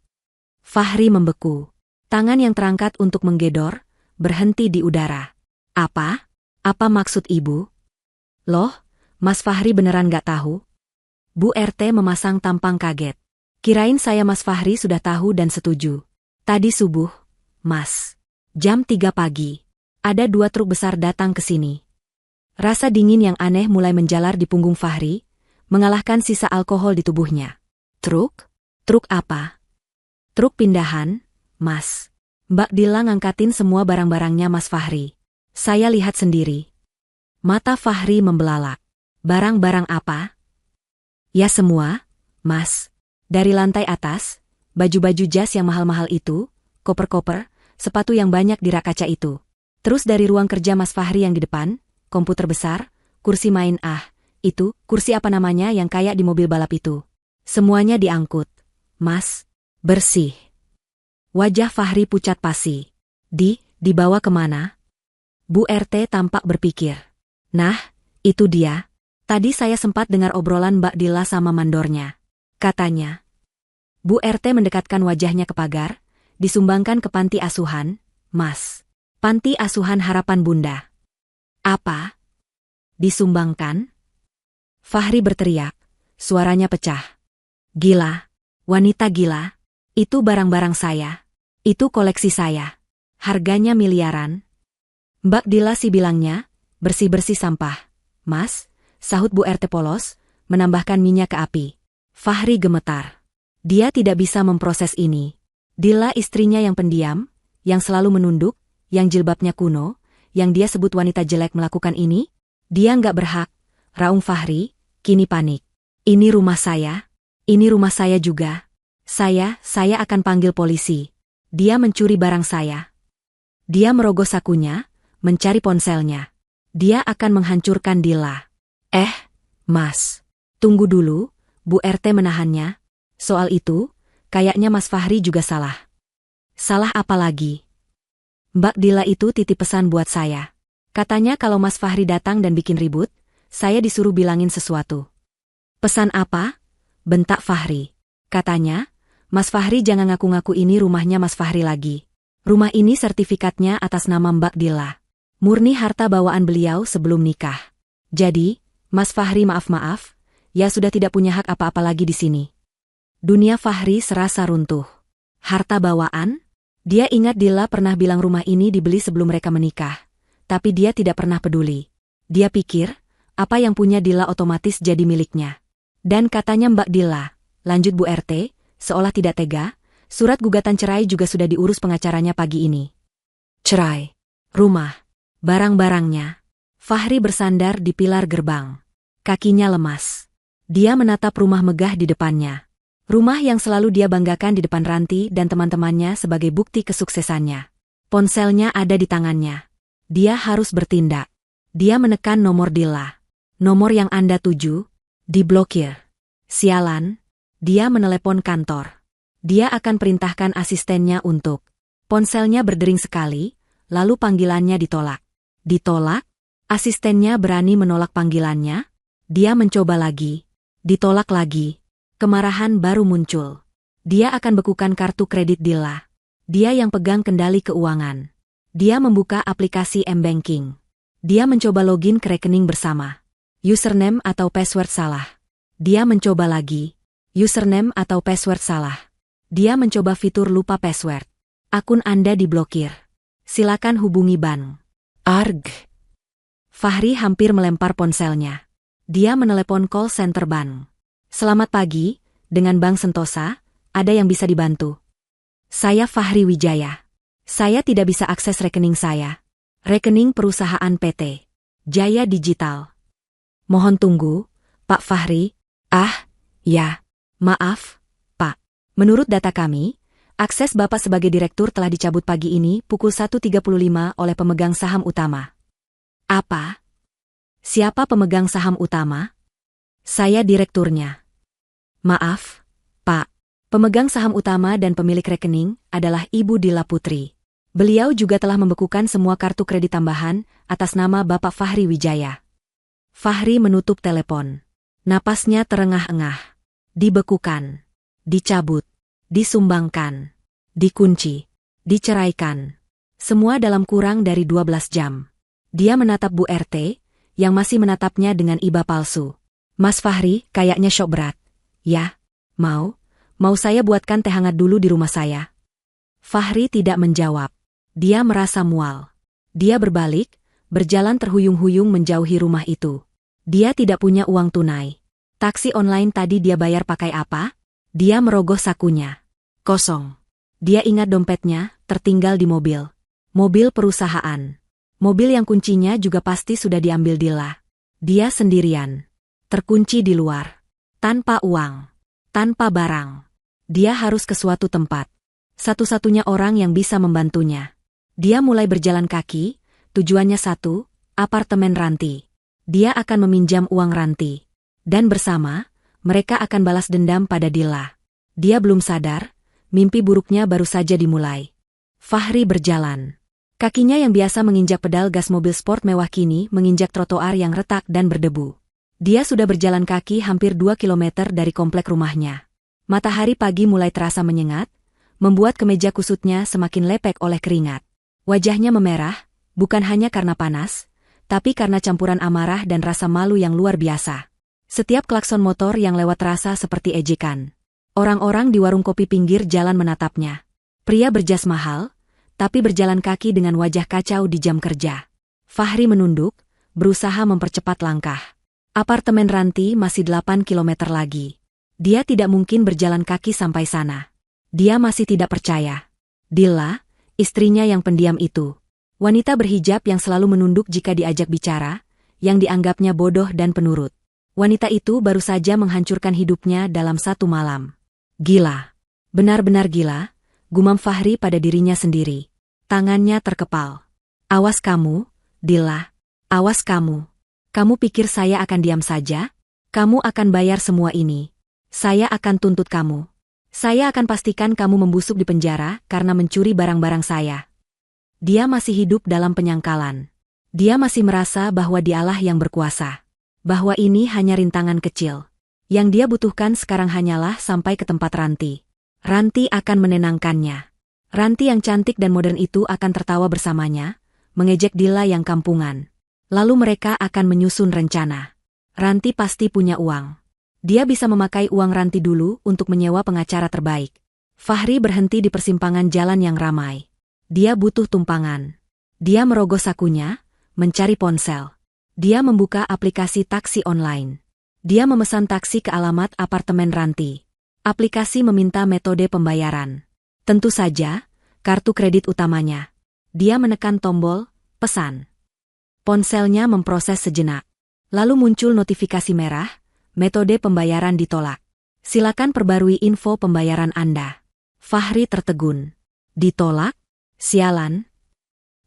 A: Fahri membeku. Tangan yang terangkat untuk menggedor, berhenti di udara. Apa? Apa maksud ibu? Loh, Mas Fahri beneran gak tahu? Bu RT memasang tampang kaget. Kirain saya Mas Fahri sudah tahu dan setuju. Tadi subuh, Mas. Jam 3 pagi. Ada 2 truk besar datang ke sini. Rasa dingin yang aneh mulai menjalar di punggung Fahri, mengalahkan sisa alkohol di tubuhnya. Truk? Truk apa? Truk pindahan, Mas. Mbak Dila ngangkatin semua barang-barangnya Mas Fahri. Saya lihat sendiri. Mata Fahri membelalak. Barang-barang apa? Ya semua, Mas. Dari lantai atas, baju-baju jas yang mahal-mahal itu, koper-koper, sepatu yang banyak di rak kaca itu. Terus dari ruang kerja Mas Fahri yang di depan, komputer besar, kursi main itu, kursi apa namanya yang kayak di mobil balap itu. Semuanya diangkut. Mas, bersih. Wajah Fahri pucat pasi. Dibawa kemana? Bu RT tampak berpikir. Nah, itu dia. Tadi saya sempat dengar obrolan Mbak Dila sama mandornya. Katanya. Bu RT mendekatkan wajahnya ke pagar, disumbangkan ke panti asuhan, Mas. Panti asuhan Harapan Bunda. Apa? Disumbangkan? Fahri berteriak, suaranya pecah. Gila, wanita gila. Itu barang-barang saya. Itu koleksi saya. Harganya miliaran. Mbak Dila sih bilangnya, bersih-bersih sampah. Mas, sahut Bu RT polos, menambahkan minyak ke api. Fahri gemetar. Dia tidak bisa memproses ini. Dila istrinya yang pendiam, yang selalu menunduk, yang jilbabnya kuno, yang dia sebut wanita jelek melakukan ini, dia nggak berhak. Raung Fahri, kini panik. Ini rumah saya. Ini rumah saya juga. Saya akan panggil polisi. Dia mencuri barang saya. Dia merogoh sakunya, mencari ponselnya. Dia akan menghancurkan Dila. Mas. Tunggu dulu, Bu RT menahannya. Soal itu, kayaknya Mas Fahri juga salah. Salah apa lagi? Mbak Dila itu titip pesan buat saya. Katanya kalau Mas Fahri datang dan bikin ribut, saya disuruh bilangin sesuatu. Pesan apa? Bentak Fahri. Katanya, Mas Fahri jangan ngaku-ngaku ini rumahnya Mas Fahri lagi. Rumah ini sertifikatnya atas nama Mbak Dila. Murni harta bawaan beliau sebelum nikah. Jadi, Mas Fahri maaf-maaf, ya sudah tidak punya hak apa-apa lagi di sini. Dunia Fahri serasa runtuh. Harta bawaan? Dia ingat Dila pernah bilang rumah ini dibeli sebelum mereka menikah. Tapi dia tidak pernah peduli. Dia pikir, apa yang punya Dila otomatis jadi miliknya. Dan katanya Mbak Dila, lanjut Bu RT, seolah tidak tega, surat gugatan cerai juga sudah diurus pengacaranya pagi ini. Cerai, rumah, barang-barangnya. Fahri bersandar di pilar gerbang. Kakinya lemas. Dia menatap rumah megah di depannya. Rumah yang selalu dia banggakan di depan Ranti dan teman-temannya sebagai bukti kesuksesannya. Ponselnya ada di tangannya. Dia harus bertindak. Dia menekan nomor Dila. Nomor yang Anda tuju, diblokir. Sialan, dia menelepon kantor. Dia akan perintahkan asistennya untuk. Ponselnya berdering sekali, lalu panggilannya ditolak. Ditolak? Asistennya berani menolak panggilannya? Dia mencoba lagi. Ditolak lagi. Kemarahan baru muncul. Dia akan bekukan kartu kredit Dila. Dia yang pegang kendali keuangan. Dia membuka aplikasi M-Banking. Dia mencoba login ke rekening bersama. Username atau password salah. Dia mencoba lagi. Username atau password salah. Dia mencoba fitur lupa password. Akun Anda diblokir. Silakan hubungi bank. Arg. Fahri hampir melempar ponselnya. Dia menelepon call center bank. Selamat pagi, dengan Bank Sentosa, ada yang bisa dibantu? Saya Fahri Wijaya. Saya tidak bisa akses rekening saya. Rekening perusahaan PT Jaya Digital. Mohon tunggu, Pak Fahri. Ya. Maaf, Pak. Menurut data kami, akses Bapak sebagai direktur telah dicabut pagi ini pukul 1.35 oleh pemegang saham utama. Apa? Siapa pemegang saham utama? Saya direkturnya. Maaf, Pak. Pemegang saham utama dan pemilik rekening adalah Ibu Dila Putri. Beliau juga telah membekukan semua kartu kredit tambahan atas nama Bapak Fahri Wijaya. Fahri menutup telepon. Napasnya terengah-engah. Dibekukan. Dicabut. Disumbangkan. Dikunci. Diceraikan. Semua dalam kurang dari 12 jam. Dia menatap Bu RT, yang masih menatapnya dengan iba palsu. Mas Fahri kayaknya syok berat. Ya, mau saya buatkan teh hangat dulu di rumah saya. Fahri tidak menjawab. Dia merasa mual. Dia berbalik, berjalan terhuyung-huyung menjauhi rumah itu. Dia tidak punya uang tunai. Taksi online tadi dia bayar pakai apa? Dia merogoh sakunya. Kosong. Dia ingat dompetnya, tertinggal di mobil. Mobil perusahaan. Mobil yang kuncinya juga pasti sudah diambil Dila. Dia sendirian. Terkunci di luar. Tanpa uang. Tanpa barang. Dia harus ke suatu tempat. Satu-satunya orang yang bisa membantunya. Dia mulai berjalan kaki, tujuannya satu, apartemen Ranti. Dia akan meminjam uang Ranti. Dan bersama, mereka akan balas dendam pada Dila. Dia belum sadar, mimpi buruknya baru saja dimulai. Fahri berjalan. Kakinya yang biasa menginjak pedal gas mobil sport mewah kini menginjak trotoar yang retak dan berdebu. Dia sudah berjalan kaki hampir 2 kilometer dari komplek rumahnya. Matahari pagi mulai terasa menyengat, membuat kemeja kusutnya semakin lepek oleh keringat. Wajahnya memerah, bukan hanya karena panas, tapi karena campuran amarah dan rasa malu yang luar biasa. Setiap klakson motor yang lewat terasa seperti ejekan. Orang-orang di warung kopi pinggir jalan menatapnya. Pria berjas mahal, tapi berjalan kaki dengan wajah kacau di jam kerja. Fahri menunduk, berusaha mempercepat langkah. Apartemen Ranti masih 8 kilometer lagi. Dia tidak mungkin berjalan kaki sampai sana. Dia masih tidak percaya. Dila, istrinya yang pendiam itu. Wanita berhijab yang selalu menunduk jika diajak bicara, yang dianggapnya bodoh dan penurut. Wanita itu baru saja menghancurkan hidupnya dalam satu malam. Gila. Benar-benar gila, gumam Fahri pada dirinya sendiri. Tangannya terkepal. Awas kamu, Dila. Awas kamu. Kamu pikir saya akan diam saja? Kamu akan bayar semua ini. Saya akan tuntut kamu. Saya akan pastikan kamu membusuk di penjara karena mencuri barang-barang saya. Dia masih hidup dalam penyangkalan. Dia masih merasa bahwa dialah yang berkuasa. Bahwa ini hanya rintangan kecil. Yang dia butuhkan sekarang hanyalah sampai ke tempat Ranti. Ranti akan menenangkannya. Ranti yang cantik dan modern itu akan tertawa bersamanya, mengejek Dila yang kampungan. Lalu mereka akan menyusun rencana. Ranti pasti punya uang. Dia bisa memakai uang Ranti dulu untuk menyewa pengacara terbaik. Fahri berhenti di persimpangan jalan yang ramai. Dia butuh tumpangan. Dia merogoh sakunya, mencari ponsel. Dia membuka aplikasi taksi online. Dia memesan taksi ke alamat apartemen Ranti. Aplikasi meminta metode pembayaran. Tentu saja, kartu kredit utamanya. Dia menekan tombol, pesan. Ponselnya memproses sejenak. Lalu muncul notifikasi merah, metode pembayaran ditolak. Silakan perbarui info pembayaran Anda. Fahri tertegun. Ditolak? Sialan.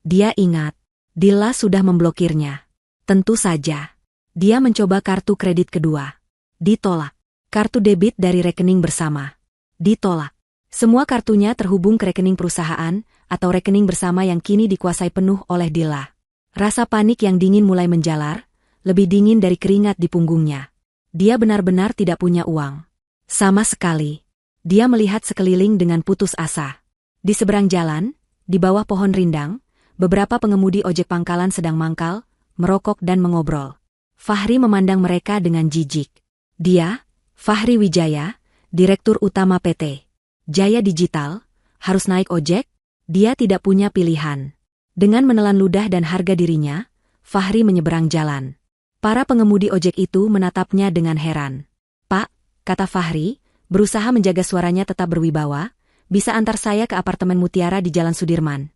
A: Dia ingat, Dilla sudah memblokirnya. Tentu saja. Dia mencoba kartu kredit kedua. Ditolak. Kartu debit dari rekening bersama. Ditolak. Semua kartunya terhubung ke rekening perusahaan atau rekening bersama yang kini dikuasai penuh oleh Dilla. Rasa panik yang dingin mulai menjalar, lebih dingin dari keringat di punggungnya. Dia benar-benar tidak punya uang. Sama sekali. Dia melihat sekeliling dengan putus asa. Di seberang jalan, di bawah pohon rindang, beberapa pengemudi ojek pangkalan sedang mangkal, merokok dan mengobrol. Fahri memandang mereka dengan jijik. Dia, Fahri Wijaya, Direktur Utama PT Jaya Digital, harus naik ojek? Dia tidak punya pilihan. Dengan menelan ludah dan harga dirinya, Fahri menyeberang jalan. Para pengemudi ojek itu menatapnya dengan heran. "Pak," kata Fahri, berusaha menjaga suaranya tetap berwibawa, "bisa antar saya ke apartemen Mutiara di Jalan Sudirman?"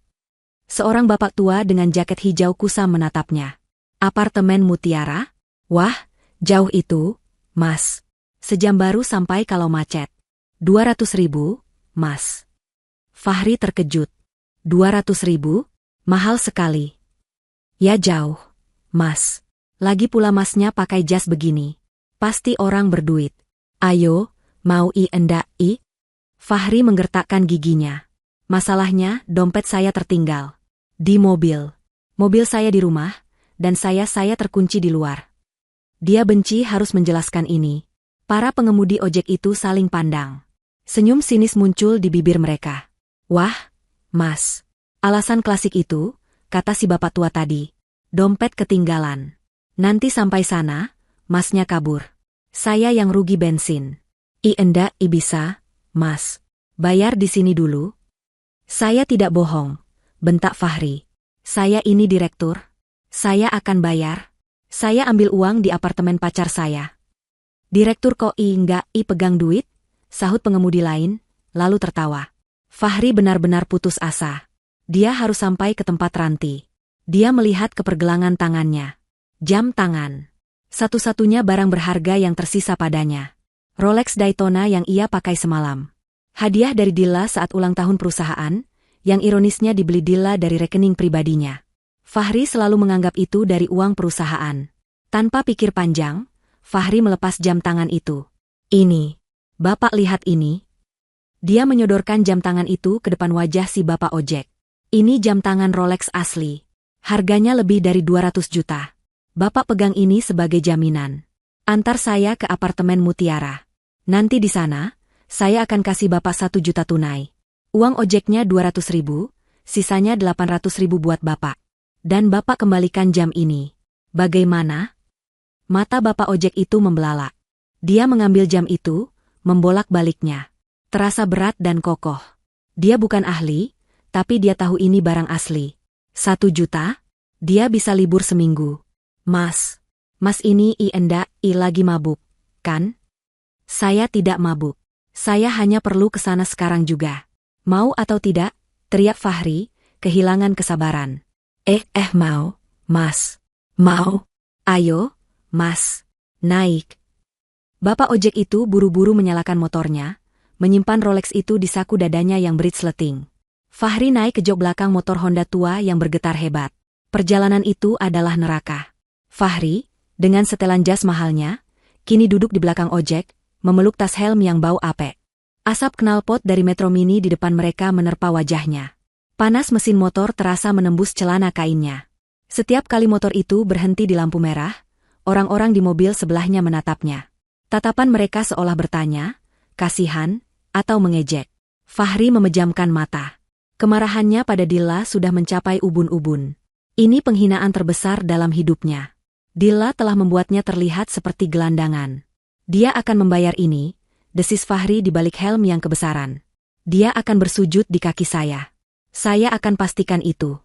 A: Seorang bapak tua dengan jaket hijau kusam menatapnya. "Apartemen Mutiara? Wah, jauh itu, Mas. Sejam baru sampai kalau macet. 200.000, Mas." Fahri terkejut. 200.000? Mahal sekali. "Ya jauh, Mas. Lagi pula Masnya pakai jas begini. Pasti orang berduit. Ayo, mau endak i?" Fahri menggertakkan giginya. "Masalahnya, dompet saya tertinggal. Di mobil. Mobil saya di rumah, dan saya terkunci di luar." Dia benci harus menjelaskan ini. Para pengemudi ojek itu saling pandang. Senyum sinis muncul di bibir mereka. "Wah, Mas. Alasan klasik itu," kata si bapak tua tadi. "Dompet ketinggalan. Nanti sampai sana, Masnya kabur. Saya yang rugi bensin." Endak bisa, Mas. Bayar di sini dulu." "Saya tidak bohong," bentak Fahri. "Saya ini direktur. Saya akan bayar. Saya ambil uang di apartemen pacar saya." "Direktur kok enggak pegang duit?" sahut pengemudi lain, lalu tertawa. Fahri benar-benar putus asa. Dia harus sampai ke tempat Ranti. Dia melihat ke pergelangan tangannya. Jam tangan. Satu-satunya barang berharga yang tersisa padanya. Rolex Daytona yang ia pakai semalam. Hadiah dari Dilla saat ulang tahun perusahaan, yang ironisnya dibeli Dilla dari rekening pribadinya. Fahri selalu menganggap itu dari uang perusahaan. Tanpa pikir panjang, Fahri melepas jam tangan itu. "Ini. Bapak lihat ini." Dia menyodorkan jam tangan itu ke depan wajah si bapak ojek. "Ini jam tangan Rolex asli. Harganya lebih dari 200 juta. Bapak pegang ini sebagai jaminan. Antar saya ke apartemen Mutiara. Nanti di sana, saya akan kasih Bapak 1 juta tunai. Uang ojeknya 200.000, sisanya 800.000 buat Bapak. Dan Bapak kembalikan jam ini. Bagaimana?" Mata bapak ojek itu membelalak. Dia mengambil jam itu, membolak-baliknya. Terasa berat dan kokoh. Dia bukan ahli, tapi dia tahu ini barang asli. 1 juta? Dia bisa libur seminggu. Mas ini endak lagi mabuk, kan?" "Saya tidak mabuk. Saya hanya perlu ke sana sekarang juga." "Mau atau tidak?" teriak Fahri, kehilangan kesabaran. Mau, Mas. Mau. Ayo, Mas. Naik." Bapak ojek itu buru-buru menyalakan motornya, menyimpan Rolex itu di saku dadanya yang beritsleting. Fahri naik ke jok belakang motor Honda tua yang bergetar hebat. Perjalanan itu adalah neraka. Fahri, dengan setelan jas mahalnya, kini duduk di belakang ojek, memeluk tas helm yang bau apek. Asap knalpot dari Metro Mini di depan mereka menerpa wajahnya. Panas mesin motor terasa menembus celana kainnya. Setiap kali motor itu berhenti di lampu merah, orang-orang di mobil sebelahnya menatapnya. Tatapan mereka seolah bertanya, kasihan, atau mengejek. Fahri memejamkan mata. Kemarahannya pada Dilla sudah mencapai ubun-ubun. Ini penghinaan terbesar dalam hidupnya. Dilla telah membuatnya terlihat seperti gelandangan. "Dia akan membayar ini," desis Fahri di balik helm yang kebesaran. "Dia akan bersujud di kaki saya. Saya akan pastikan itu."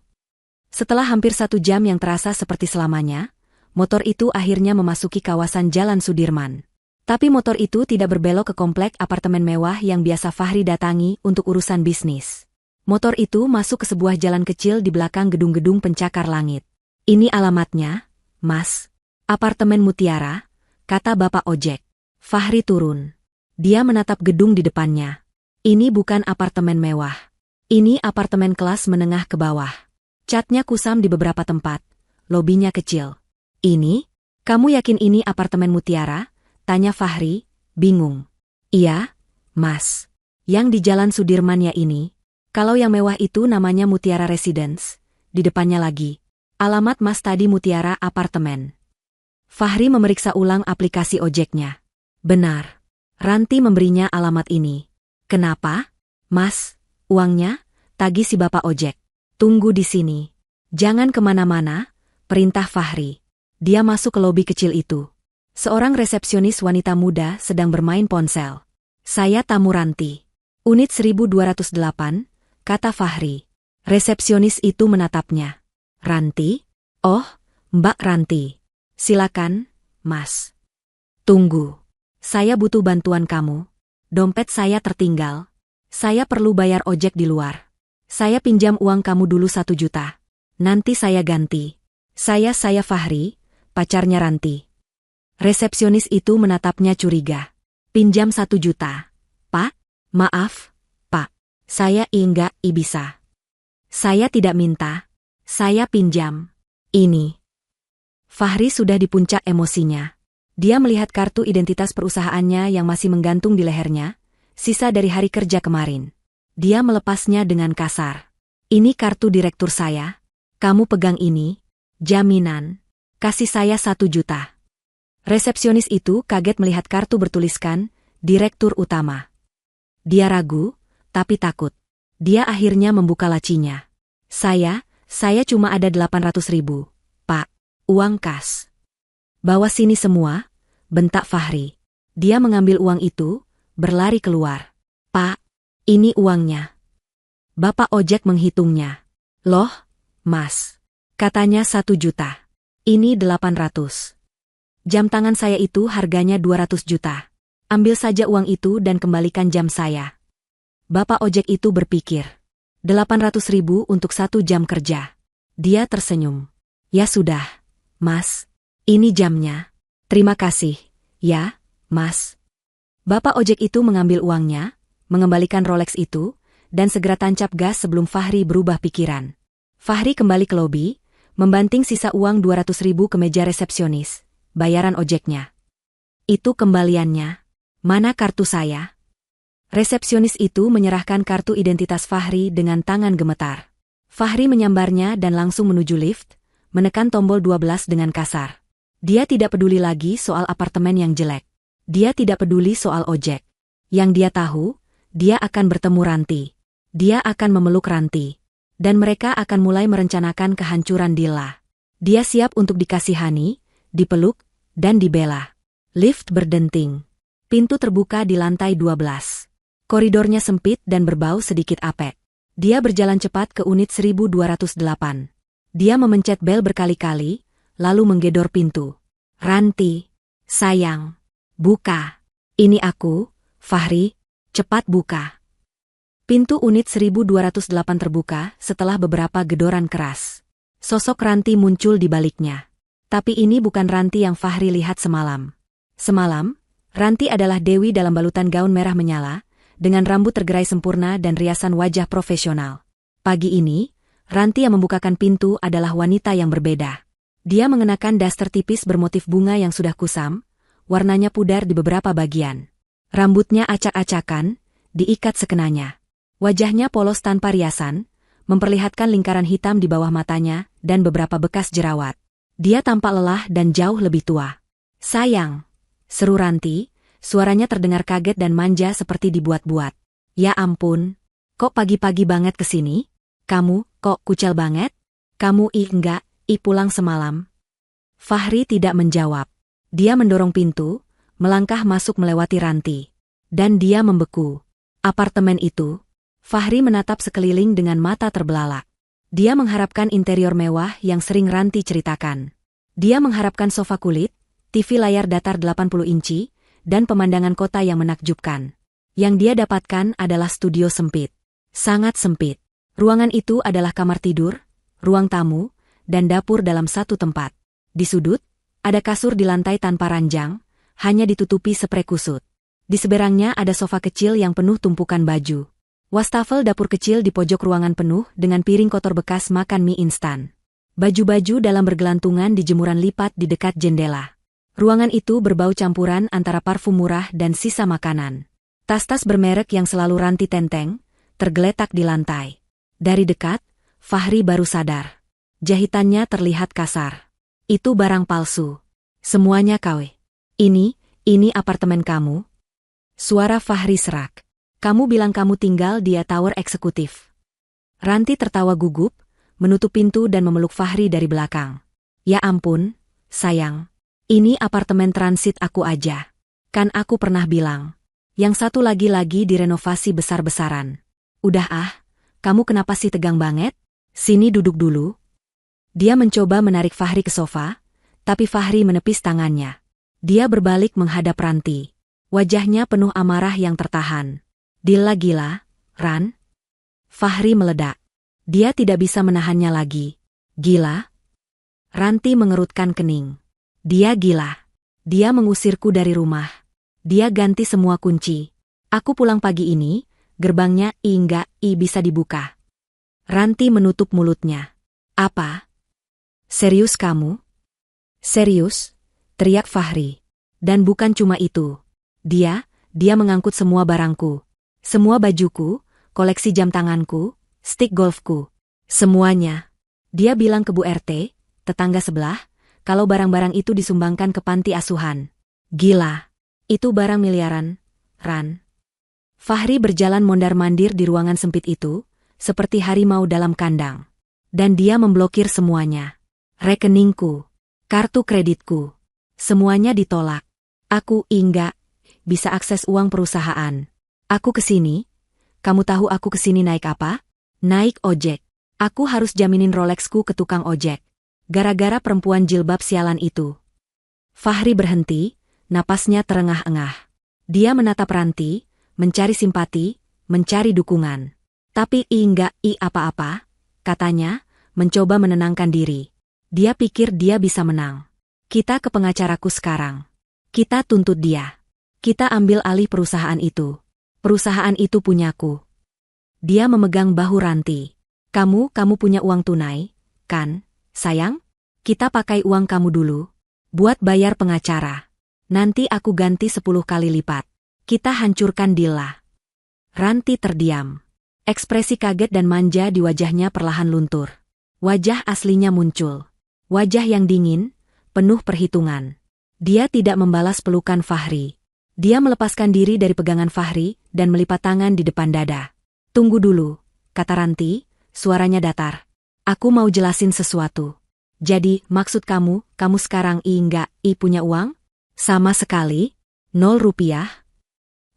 A: Setelah hampir 1 jam yang terasa seperti selamanya, motor itu akhirnya memasuki kawasan Jalan Sudirman. Tapi motor itu tidak berbelok ke komplek apartemen mewah yang biasa Fahri datangi untuk urusan bisnis. Motor itu masuk ke sebuah jalan kecil di belakang gedung-gedung pencakar langit. Ini alamatnya, Mas. Apartemen Mutiara, kata Bapak ojek. Fahri turun. Dia menatap gedung di depannya. Ini bukan apartemen mewah. Ini apartemen kelas menengah ke bawah. Catnya kusam di beberapa tempat. Lobinya kecil. Ini? Kamu yakin ini apartemen Mutiara? Tanya Fahri, bingung. Iya, Mas. Yang di Jalan Sudirman ya ini. Kalau yang mewah itu namanya Mutiara Residence. Di depannya lagi. Alamat Mas tadi Mutiara Apartemen. Fahri memeriksa ulang aplikasi ojeknya. Benar. Ranti memberinya alamat ini. Kenapa? Mas, uangnya? Tagih si Bapak ojek. Tunggu di sini. Jangan kemana-mana, perintah Fahri. Dia masuk ke lobi kecil itu. Seorang resepsionis wanita muda sedang bermain ponsel. Saya tamu Ranti. Unit 1208, kata Fahri. Resepsionis itu menatapnya. Ranti? Oh, Mbak Ranti. Silakan, Mas. Tunggu. Saya butuh bantuan kamu. Dompet saya tertinggal. Saya perlu bayar ojek di luar. Saya pinjam uang kamu dulu 1 juta. Nanti saya ganti. Saya Fahri, pacarnya Ranti. Resepsionis itu menatapnya curiga. Pinjam 1 juta. Pak? Maaf, Pak. Saya enggak bisa. Saya tidak minta. Saya pinjam. Ini. Fahri sudah di puncak emosinya. Dia melihat kartu identitas perusahaannya yang masih menggantung di lehernya, sisa dari hari kerja kemarin. Dia melepasnya dengan kasar. Ini kartu direktur saya. Kamu pegang ini. Jaminan. Kasih saya 1 juta. Resepsionis itu kaget melihat kartu bertuliskan, Direktur Utama. Dia ragu, tapi takut. Dia akhirnya membuka lacinya. Saya cuma ada 800.000, Pak. Uang kas. Bawa sini semua, bentak Fahri. Dia mengambil uang itu, berlari keluar. Pak, ini uangnya. Bapak ojek menghitungnya. Loh, Mas. Katanya 1 juta. Ini 800. Jam tangan saya itu harganya 200 juta. Ambil saja uang itu dan kembalikan jam saya. Bapak ojek itu berpikir. 800.000 untuk 1 jam kerja. Dia tersenyum. Ya sudah, Mas. Ini jamnya. Terima kasih. Ya, Mas. Bapak ojek itu mengambil uangnya, mengembalikan Rolex itu, dan segera tancap gas sebelum Fahri berubah pikiran. Fahri kembali ke lobi, membanting sisa uang 200.000 ke meja resepsionis. Bayaran ojeknya. Itu kembaliannya. Mana kartu saya? Resepsionis itu menyerahkan kartu identitas Fahri dengan tangan gemetar. Fahri menyambarnya dan langsung menuju lift, menekan tombol 12 dengan kasar. Dia tidak peduli lagi soal apartemen yang jelek. Dia tidak peduli soal ojek. Yang dia tahu, dia akan bertemu Ranti. Dia akan memeluk Ranti. Dan mereka akan mulai merencanakan kehancuran Dilla. Dia siap untuk dikasihani, dipeluk, dan dibela. Lift berdenting. Pintu terbuka di lantai 12. Koridornya sempit dan berbau sedikit apek. Dia berjalan cepat ke unit 1208. Dia memencet bel berkali-kali, lalu menggedor pintu. Ranti, sayang, buka. Ini aku, Fahri, cepat buka. Pintu unit 1208 terbuka setelah beberapa gedoran keras. Sosok Ranti muncul di baliknya. Tapi ini bukan Ranti yang Fahri lihat semalam. Semalam, Ranti adalah Dewi dalam balutan gaun merah menyala, dengan rambut tergerai sempurna dan riasan wajah profesional. Pagi ini, Ranti yang membukakan pintu adalah wanita yang berbeda. Dia mengenakan daster tipis bermotif bunga yang sudah kusam, warnanya pudar di beberapa bagian. Rambutnya acak-acakan, diikat sekenanya. Wajahnya polos tanpa riasan, memperlihatkan lingkaran hitam di bawah matanya dan beberapa bekas jerawat. Dia tampak lelah dan jauh lebih tua. Sayang, seru Ranti, suaranya terdengar kaget dan manja seperti dibuat-buat. Ya ampun, kok pagi-pagi banget kesini? Kamu, kok kucel banget? Kamu enggak, pulang semalam. Fahri tidak menjawab. Dia mendorong pintu, melangkah masuk melewati Ranti. Dan dia membeku. Apartemen itu, Fahri menatap sekeliling dengan mata terbelalak. Dia mengharapkan interior mewah yang sering Ranti ceritakan. Dia mengharapkan sofa kulit, TV layar datar 80 inci, dan pemandangan kota yang menakjubkan. Yang dia dapatkan adalah studio sempit. Sangat sempit. Ruangan itu adalah kamar tidur, ruang tamu, dan dapur dalam satu tempat. Di sudut, ada kasur di lantai tanpa ranjang, hanya ditutupi sprei kusut. Di seberangnya ada sofa kecil yang penuh tumpukan baju. Wastafel dapur kecil di pojok ruangan penuh dengan piring kotor bekas makan mie instan. Baju-baju dalam bergelantungan di jemuran lipat di dekat jendela. Ruangan itu berbau campuran antara parfum murah dan sisa makanan. Tas-tas bermerek yang selalu Ranti tenteng, tergeletak di lantai. Dari dekat, Fahri baru sadar. Jahitannya terlihat kasar. Itu barang palsu. Semuanya KW. Ini apartemen kamu? Suara Fahri serak. Kamu bilang kamu tinggal di tower eksekutif. Ranti tertawa gugup, menutup pintu dan memeluk Fahri dari belakang. Ya ampun, sayang. Ini apartemen transit aku aja. Kan aku pernah bilang. Yang satu lagi direnovasi besar-besaran. Udah kamu kenapa sih tegang banget? Sini duduk dulu. Dia mencoba menarik Fahri ke sofa, tapi Fahri menepis tangannya. Dia berbalik menghadap Ranti. Wajahnya penuh amarah yang tertahan. Gila, Ran? Fahri meledak. Dia tidak bisa menahannya lagi. Gila? Ranti mengerutkan kening. Dia gila. Dia mengusirku dari rumah. Dia ganti semua kunci. Aku pulang pagi ini, gerbangnya enggak bisa dibuka. Ranti menutup mulutnya. Apa? Serius kamu? Serius? Teriak Fahri. Dan bukan cuma itu. Dia mengangkut semua barangku. Semua bajuku, koleksi jam tanganku, stick golfku. Semuanya. Dia bilang ke Bu RT, tetangga sebelah, kalau barang-barang itu disumbangkan ke panti asuhan. Gila. Itu barang miliaran, Ran. Fahri berjalan mondar-mandir di ruangan sempit itu, seperti harimau dalam kandang. Dan dia memblokir semuanya. Rekeningku, kartu kreditku, semuanya ditolak. Aku enggak bisa akses uang perusahaan. Aku kesini, kamu tahu aku kesini naik apa? Naik ojek. Aku harus jaminin Rolexku ke tukang ojek. Gara-gara perempuan jilbab sialan itu. Fahri berhenti, napasnya terengah-engah. Dia menatap Ranti, mencari simpati, mencari dukungan. Tapi enggak apa-apa, katanya, mencoba menenangkan diri. Dia pikir dia bisa menang. Kita ke pengacaraku sekarang. Kita tuntut dia. Kita ambil alih perusahaan itu. Perusahaan itu punyaku. Dia memegang bahu Ranti. Kamu punya uang tunai, kan, sayang? Kita pakai uang kamu dulu. Buat bayar pengacara. Nanti aku ganti 10 kali lipat. Kita hancurkan Dilla. Ranti terdiam. Ekspresi kaget dan manja di wajahnya perlahan luntur. Wajah aslinya muncul. Wajah yang dingin, penuh perhitungan. Dia tidak membalas pelukan Fahri. Dia melepaskan diri dari pegangan Fahri dan melipat tangan di depan dada. Tunggu dulu, kata Ranti, suaranya datar. Aku mau jelasin sesuatu. Jadi, maksud kamu sekarang enggak punya uang? Sama sekali? 0 rupiah?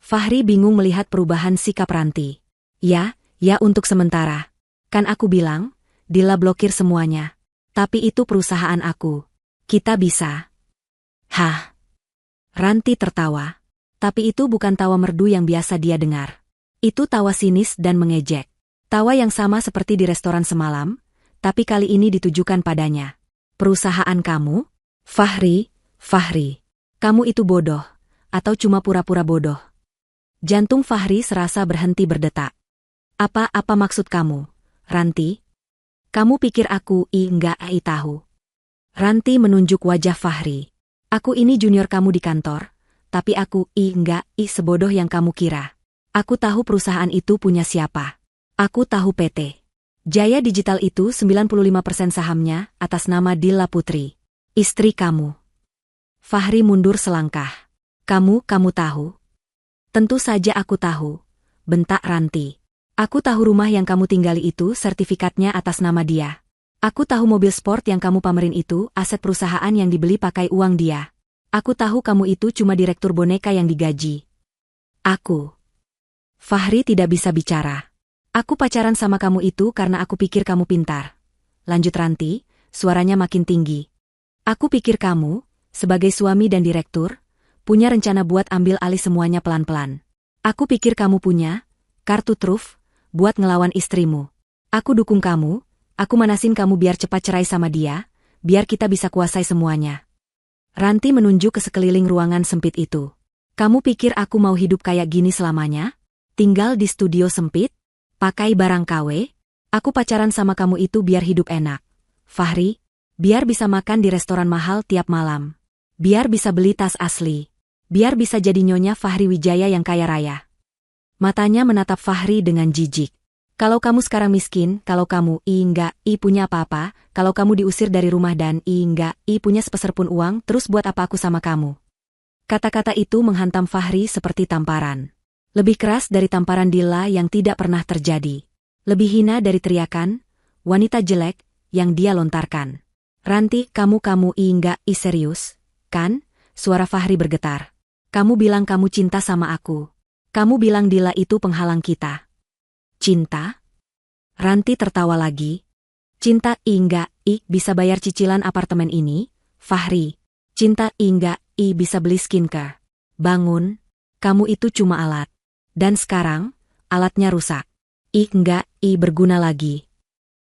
A: Fahri bingung melihat perubahan sikap Ranti. Ya untuk sementara. Kan aku bilang, Dilla blokir semuanya. Tapi itu perusahaan aku. Kita bisa. Hah? Ranti tertawa. Tapi itu bukan tawa merdu yang biasa dia dengar. Itu tawa sinis dan mengejek. Tawa yang sama seperti di restoran semalam, tapi kali ini ditujukan padanya. Perusahaan kamu? Fahri, kamu itu bodoh, atau cuma pura-pura bodoh? Jantung Fahri serasa berhenti berdetak. Apa maksud kamu, Ranti? Kamu pikir aku enggak tahu? Ranti menunjuk wajah Fahri. Aku ini junior kamu di kantor, tapi aku enggak sebodoh yang kamu kira. Aku tahu perusahaan itu punya siapa. Aku tahu PT Jaya Digital itu 95% sahamnya atas nama Dilla Putri, istri kamu. Fahri mundur selangkah. Kamu tahu? Tentu saja aku tahu, bentak Ranti. Aku tahu rumah yang kamu tinggali itu sertifikatnya atas nama dia. Aku tahu mobil sport yang kamu pamerin itu aset perusahaan yang dibeli pakai uang dia. Aku tahu kamu itu cuma direktur boneka yang digaji. Fahri tidak bisa bicara. Aku pacaran sama kamu itu karena aku pikir kamu pintar. Lanjut Ranti, suaranya makin tinggi. Aku pikir kamu, sebagai suami dan direktur, punya rencana buat ambil alih semuanya pelan-pelan. Aku pikir kamu punya kartu truf buat ngelawan istrimu. Aku dukung kamu, aku manasin kamu biar cepat cerai sama dia, biar kita bisa kuasai semuanya. Ranti menunjuk ke sekeliling ruangan sempit itu. Kamu pikir aku mau hidup kayak gini selamanya? Tinggal di studio sempit? Pakai barang KW? Aku pacaran sama kamu itu biar hidup enak, Fahri. Biar bisa makan di restoran mahal tiap malam. Biar bisa beli tas asli. Biar bisa jadi nyonya Fahri Wijaya yang kaya raya. Matanya menatap Fahri dengan jijik. Kalau kamu sekarang miskin, kalau kamu enggak punya apa-apa, kalau kamu diusir dari rumah dan enggak punya sepeser pun uang, terus buat apa aku sama kamu? Kata-kata itu menghantam Fahri seperti tamparan. Lebih keras dari tamparan Dilla yang tidak pernah terjadi. Lebih hina dari teriakan wanita jelek yang dia lontarkan. Ranti, kamu enggak serius, kan? Suara Fahri bergetar. Kamu bilang kamu cinta sama aku. Kamu bilang Dilla itu penghalang kita. Cinta? Ranti tertawa lagi. Cinta enggak bisa bayar cicilan apartemen ini, Fahri. Cinta enggak bisa beli skincare. Bangun, kamu itu cuma alat. Dan sekarang, alatnya rusak. Enggak berguna lagi.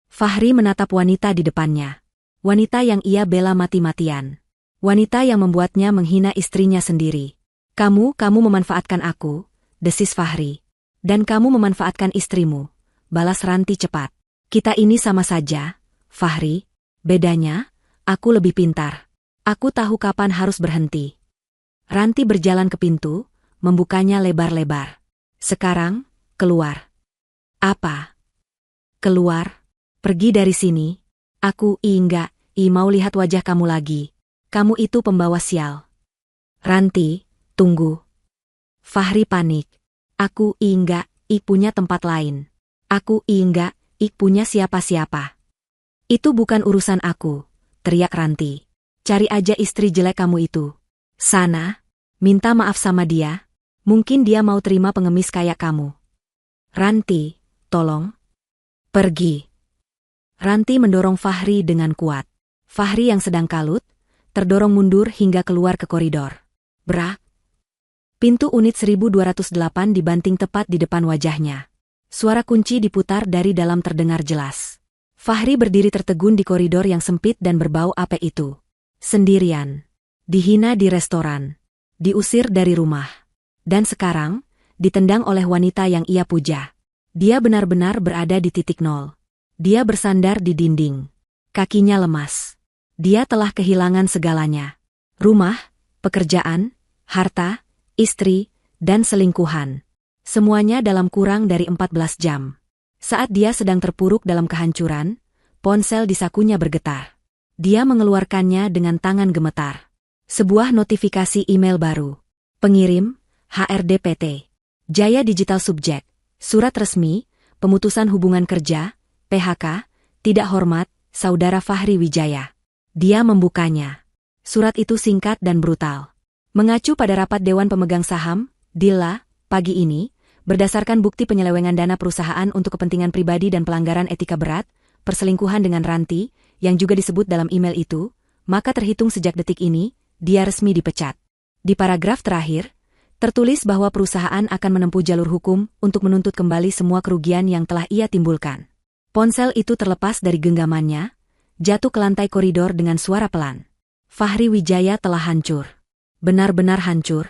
A: Fahri menatap wanita di depannya. Wanita yang ia bela mati-matian. Wanita yang membuatnya menghina istrinya sendiri. Kamu memanfaatkan aku, desis Fahri. Dan kamu memanfaatkan istrimu, balas Ranti cepat. Kita ini sama saja, Fahri. Bedanya, aku lebih pintar. Aku tahu kapan harus berhenti. Ranti berjalan ke pintu, membukanya lebar-lebar. Sekarang, keluar. Apa? Keluar? Pergi dari sini. Aku enggak mau lihat wajah kamu lagi. Kamu itu pembawa sial. Ranti, tunggu. Fahri panik. Aku enggak punya tempat lain. Aku enggak punya siapa-siapa. Itu bukan urusan aku, teriak Ranti. Cari aja istri jelek kamu itu. Sana, minta maaf sama dia. Mungkin dia mau terima pengemis kayak kamu. Ranti, tolong. Pergi. Ranti mendorong Fahri dengan kuat. Fahri yang sedang kalut, terdorong mundur hingga keluar ke koridor. Brak. Pintu unit 1208 dibanting tepat di depan wajahnya. Suara kunci diputar dari dalam terdengar jelas. Fahri berdiri tertegun di koridor yang sempit dan berbau apek itu. Sendirian. Dihina di restoran. Diusir dari rumah. Dan sekarang, ditendang oleh wanita yang ia puja. Dia benar-benar berada di titik nol. Dia bersandar di dinding. Kakinya lemas. Dia telah kehilangan segalanya. Rumah, pekerjaan, harta, istri, dan selingkuhan. Semuanya dalam kurang dari 14 jam. Saat dia sedang terpuruk dalam kehancuran, ponsel di sakunya bergetar. Dia mengeluarkannya dengan tangan gemetar. Sebuah notifikasi email baru. Pengirim, HRD PT. Jaya Digital Subjek. Surat resmi, pemutusan hubungan kerja, PHK, tidak hormat, Saudara Fahri Wijaya. Dia membukanya. Surat itu singkat dan brutal. Mengacu pada rapat Dewan Pemegang Saham, Dilla, pagi ini, berdasarkan bukti penyelewengan dana perusahaan untuk kepentingan pribadi dan pelanggaran etika berat, perselingkuhan dengan Ranti, yang juga disebut dalam email itu, maka terhitung sejak detik ini, dia resmi dipecat. Di paragraf terakhir, tertulis bahwa perusahaan akan menempuh jalur hukum untuk menuntut kembali semua kerugian yang telah ia timbulkan. Ponsel itu terlepas dari genggamannya, jatuh ke lantai koridor dengan suara pelan. Fahri Wijaya telah hancur. Benar-benar hancur.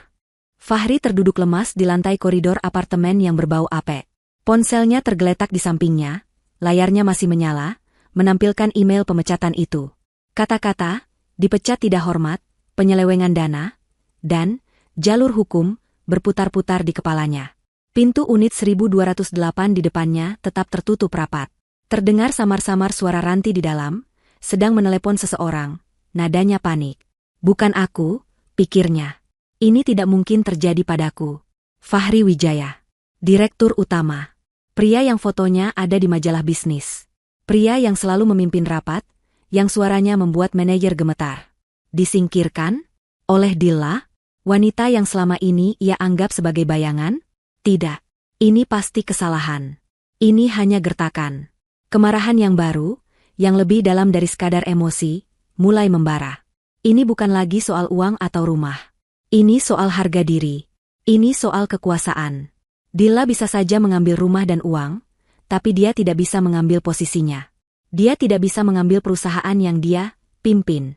A: Fahri terduduk lemas di lantai koridor apartemen yang berbau apek. Ponselnya tergeletak di sampingnya, layarnya masih menyala, menampilkan email pemecatan itu. Kata-kata, dipecat tidak hormat, penyelewengan dana, dan jalur hukum, berputar-putar di kepalanya. Pintu unit 1208 di depannya tetap tertutup rapat. Terdengar samar-samar suara Ranti di dalam, sedang menelepon seseorang, nadanya panik. Bukan aku, pikirnya. Ini tidak mungkin terjadi padaku. Fahri Wijaya. Direktur utama. Pria yang fotonya ada di majalah bisnis. Pria yang selalu memimpin rapat, yang suaranya membuat manajer gemetar. Disingkirkan? Oleh Dilla? Wanita yang selama ini ia anggap sebagai bayangan? Tidak. Ini pasti kesalahan. Ini hanya gertakan. Kemarahan yang baru, yang lebih dalam dari sekadar emosi, mulai membara. Ini bukan lagi soal uang atau rumah. Ini soal harga diri. Ini soal kekuasaan. Dilla bisa saja mengambil rumah dan uang, tapi dia tidak bisa mengambil posisinya. Dia tidak bisa mengambil perusahaan yang dia pimpin.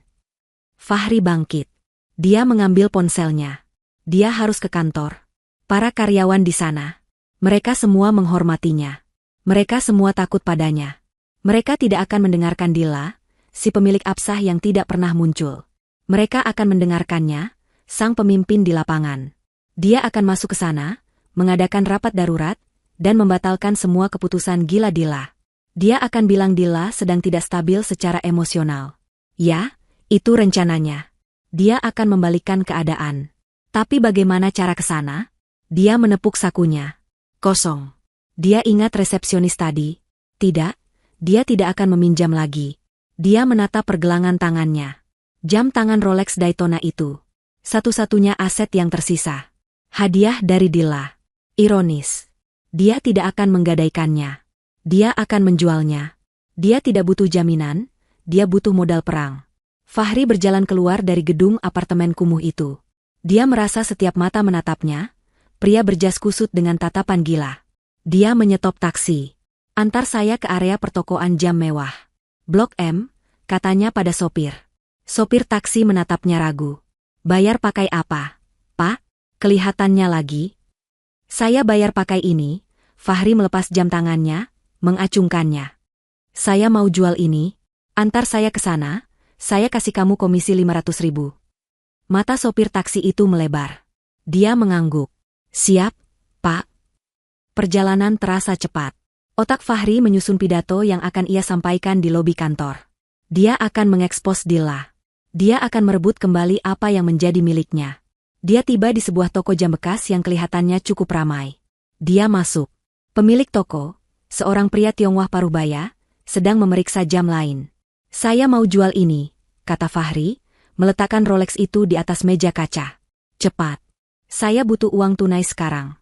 A: Fahri bangkit. Dia mengambil ponselnya. Dia harus ke kantor. Para karyawan di sana. Mereka semua menghormatinya. Mereka semua takut padanya. Mereka tidak akan mendengarkan Dilla, si pemilik Absah yang tidak pernah muncul. Mereka akan mendengarkannya, sang pemimpin di lapangan. Dia akan masuk ke sana, mengadakan rapat darurat, dan membatalkan semua keputusan gila Dilla. Dia akan bilang Dilla sedang tidak stabil secara emosional. Ya, itu rencananya. Dia akan membalikkan keadaan. Tapi bagaimana cara ke sana? Dia menepuk sakunya. Kosong. Dia ingat resepsionis tadi. Tidak, dia tidak akan meminjam lagi. Dia menatap pergelangan tangannya. Jam tangan Rolex Daytona itu. Satu-satunya aset yang tersisa. Hadiah dari Dilla. Ironis. Dia tidak akan menggadaikannya. Dia akan menjualnya. Dia tidak butuh jaminan, dia butuh modal perang. Fahri berjalan keluar dari gedung apartemen kumuh itu. Dia merasa setiap mata menatapnya, pria berjas kusut dengan tatapan gila. Dia menyetop taksi. Antar saya ke area pertokoan jam mewah. Blok M, katanya pada sopir. Sopir taksi menatapnya ragu. Bayar pakai apa, Pak? Kelihatannya lagi. Saya bayar pakai ini. Fahri melepas jam tangannya, mengacungkannya. Saya mau jual ini. Antar saya ke sana, saya kasih kamu komisi 500.000. Mata sopir taksi itu melebar. Dia mengangguk. Siap, Pak. Perjalanan terasa cepat. Otak Fahri menyusun pidato yang akan ia sampaikan di lobi kantor. Dia akan mengekspos Dilla. Dia akan merebut kembali apa yang menjadi miliknya. Dia tiba di sebuah toko jam bekas yang kelihatannya cukup ramai. Dia masuk. Pemilik toko, seorang pria Tionghoa Parubaya, sedang memeriksa jam lain. Saya mau jual ini, kata Fahri, meletakkan Rolex itu di atas meja kaca. Cepat. Saya butuh uang tunai sekarang.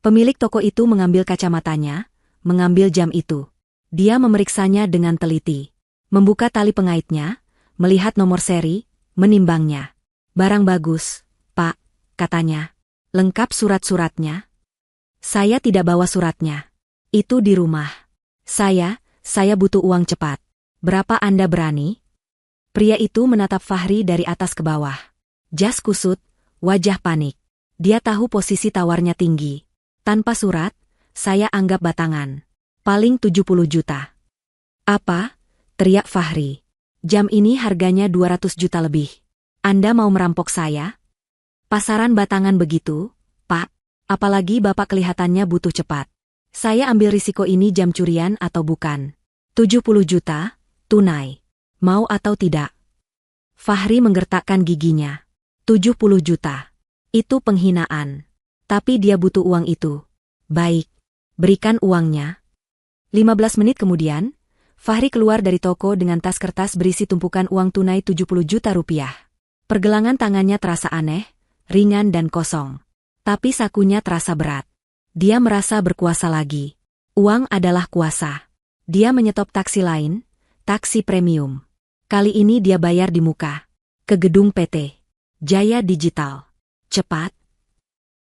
A: Pemilik toko itu mengambil kacamatanya, mengambil jam itu. Dia memeriksanya dengan teliti. Membuka tali pengaitnya, melihat nomor seri, menimbangnya. Barang bagus, Pak, katanya. Lengkap surat-suratnya? Saya tidak bawa suratnya. Itu di rumah. Saya butuh uang cepat. Berapa Anda berani? Pria itu menatap Fahri dari atas ke bawah. Jas kusut, wajah panik. Dia tahu posisi tawarnya tinggi. Tanpa surat, saya anggap batangan. Paling 70 juta. Apa? Teriak Fahri. Jam ini harganya 200 juta lebih. Anda mau merampok saya? Pasaran batangan begitu, Pak. Apalagi Bapak kelihatannya butuh cepat. Saya ambil risiko ini jam curian atau bukan. 70 juta, tunai. Mau atau tidak? Fahri menggertakkan giginya. 70 juta. Itu penghinaan. Tapi dia butuh uang itu. Baik. Berikan uangnya. 15 menit kemudian, Fahri keluar dari toko dengan tas kertas berisi tumpukan uang tunai 70 juta rupiah. Pergelangan tangannya terasa aneh, ringan dan kosong. Tapi sakunya terasa berat. Dia merasa berkuasa lagi. Uang adalah kuasa. Dia menyetop taksi lain, taksi premium. Kali ini dia bayar di muka. Ke gedung PT Jaya Digital. Cepat.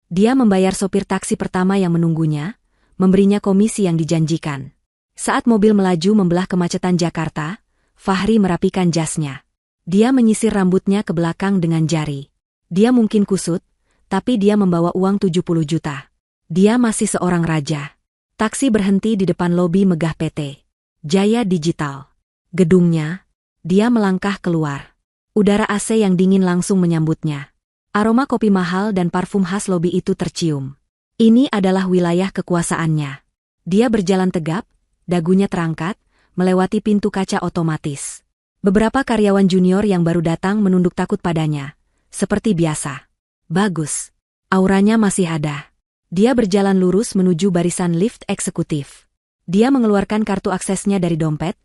A: Dia membayar sopir taksi pertama yang menunggunya, memberinya komisi yang dijanjikan. Saat mobil melaju membelah kemacetan Jakarta, Fahri merapikan jasnya. Dia menyisir rambutnya ke belakang dengan jari. Dia mungkin kusut, tapi dia membawa uang 70 juta. Dia masih seorang raja. Taksi berhenti di depan lobi megah PT Jaya Digital. Gedungnya, dia melangkah keluar. Udara AC yang dingin langsung menyambutnya. Aroma kopi mahal dan parfum khas lobi itu tercium. Ini adalah wilayah kekuasaannya. Dia berjalan tegap, dagunya terangkat, melewati pintu kaca otomatis. Beberapa karyawan junior yang baru datang menunduk takut padanya. Seperti biasa. Bagus. Auranya masih ada. Dia berjalan lurus menuju barisan lift eksekutif. Dia mengeluarkan kartu aksesnya dari dompet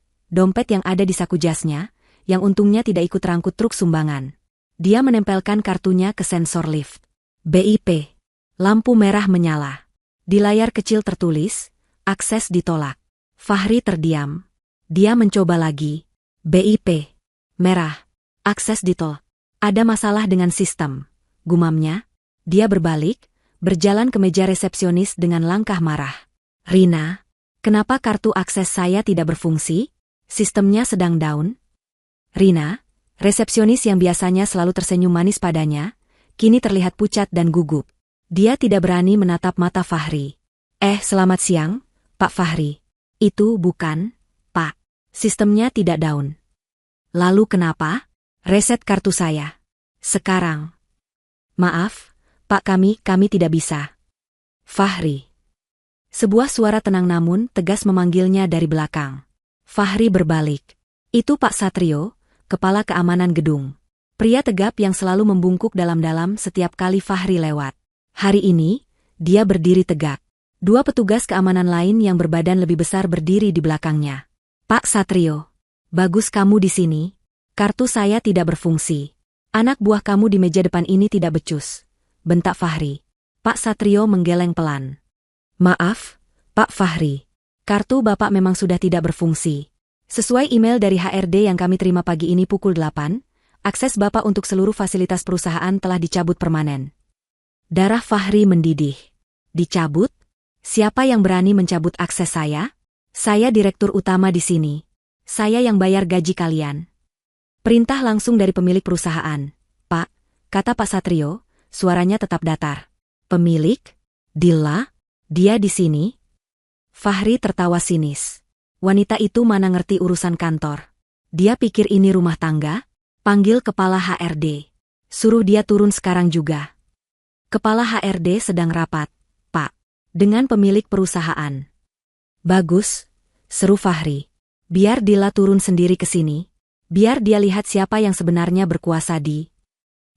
A: yang ada di saku jasnya, yang untungnya tidak ikut rangkut truk sumbangan. Dia menempelkan kartunya ke sensor lift. BIP. Lampu merah menyala. Di layar kecil tertulis, akses ditolak. Fahri terdiam. Dia mencoba lagi. BIP. Merah. Akses detail. Ada masalah dengan sistem. Gumamnya. Dia berbalik, berjalan ke meja resepsionis dengan langkah marah. Rina, kenapa kartu akses saya tidak berfungsi? Sistemnya sedang down. Rina, resepsionis yang biasanya selalu tersenyum manis padanya, kini terlihat pucat dan gugup. Dia tidak berani menatap mata Fahri. Selamat siang, Pak Fahri. Itu bukan, Pak. Sistemnya tidak down. Lalu kenapa? Reset kartu saya. Sekarang. Maaf, Pak, kami tidak bisa. Fahri. Sebuah suara tenang namun tegas memanggilnya dari belakang. Fahri berbalik. Itu Pak Satrio, kepala keamanan gedung. Pria tegap yang selalu membungkuk dalam-dalam setiap kali Fahri lewat. Hari ini, dia berdiri tegak. Dua petugas keamanan lain yang berbadan lebih besar berdiri di belakangnya. Pak Satrio, bagus kamu di sini. Kartu saya tidak berfungsi. Anak buah kamu di meja depan ini tidak becus. Bentak Fahri. Pak Satrio menggeleng pelan. Maaf, Pak Fahri. Kartu Bapak memang sudah tidak berfungsi. Sesuai email dari HRD yang kami terima pagi ini pukul 8, akses Bapak untuk seluruh fasilitas perusahaan telah dicabut permanen. Darah Fahri mendidih. Dicabut? Siapa yang berani mencabut akses saya? Saya direktur utama di sini. Saya yang bayar gaji kalian. Perintah langsung dari pemilik perusahaan. Pak, kata Pak Satrio, suaranya tetap datar. Pemilik? Dilla? Dia di sini? Fahri tertawa sinis. Wanita itu mana ngerti urusan kantor. Dia pikir ini rumah tangga? Panggil kepala HRD. Suruh dia turun sekarang juga. Kepala HRD sedang rapat, Pak. Dengan pemilik perusahaan. Bagus, seru Fahri. Biar Dilla turun sendiri ke sini. Biar dia lihat siapa yang sebenarnya berkuasa di...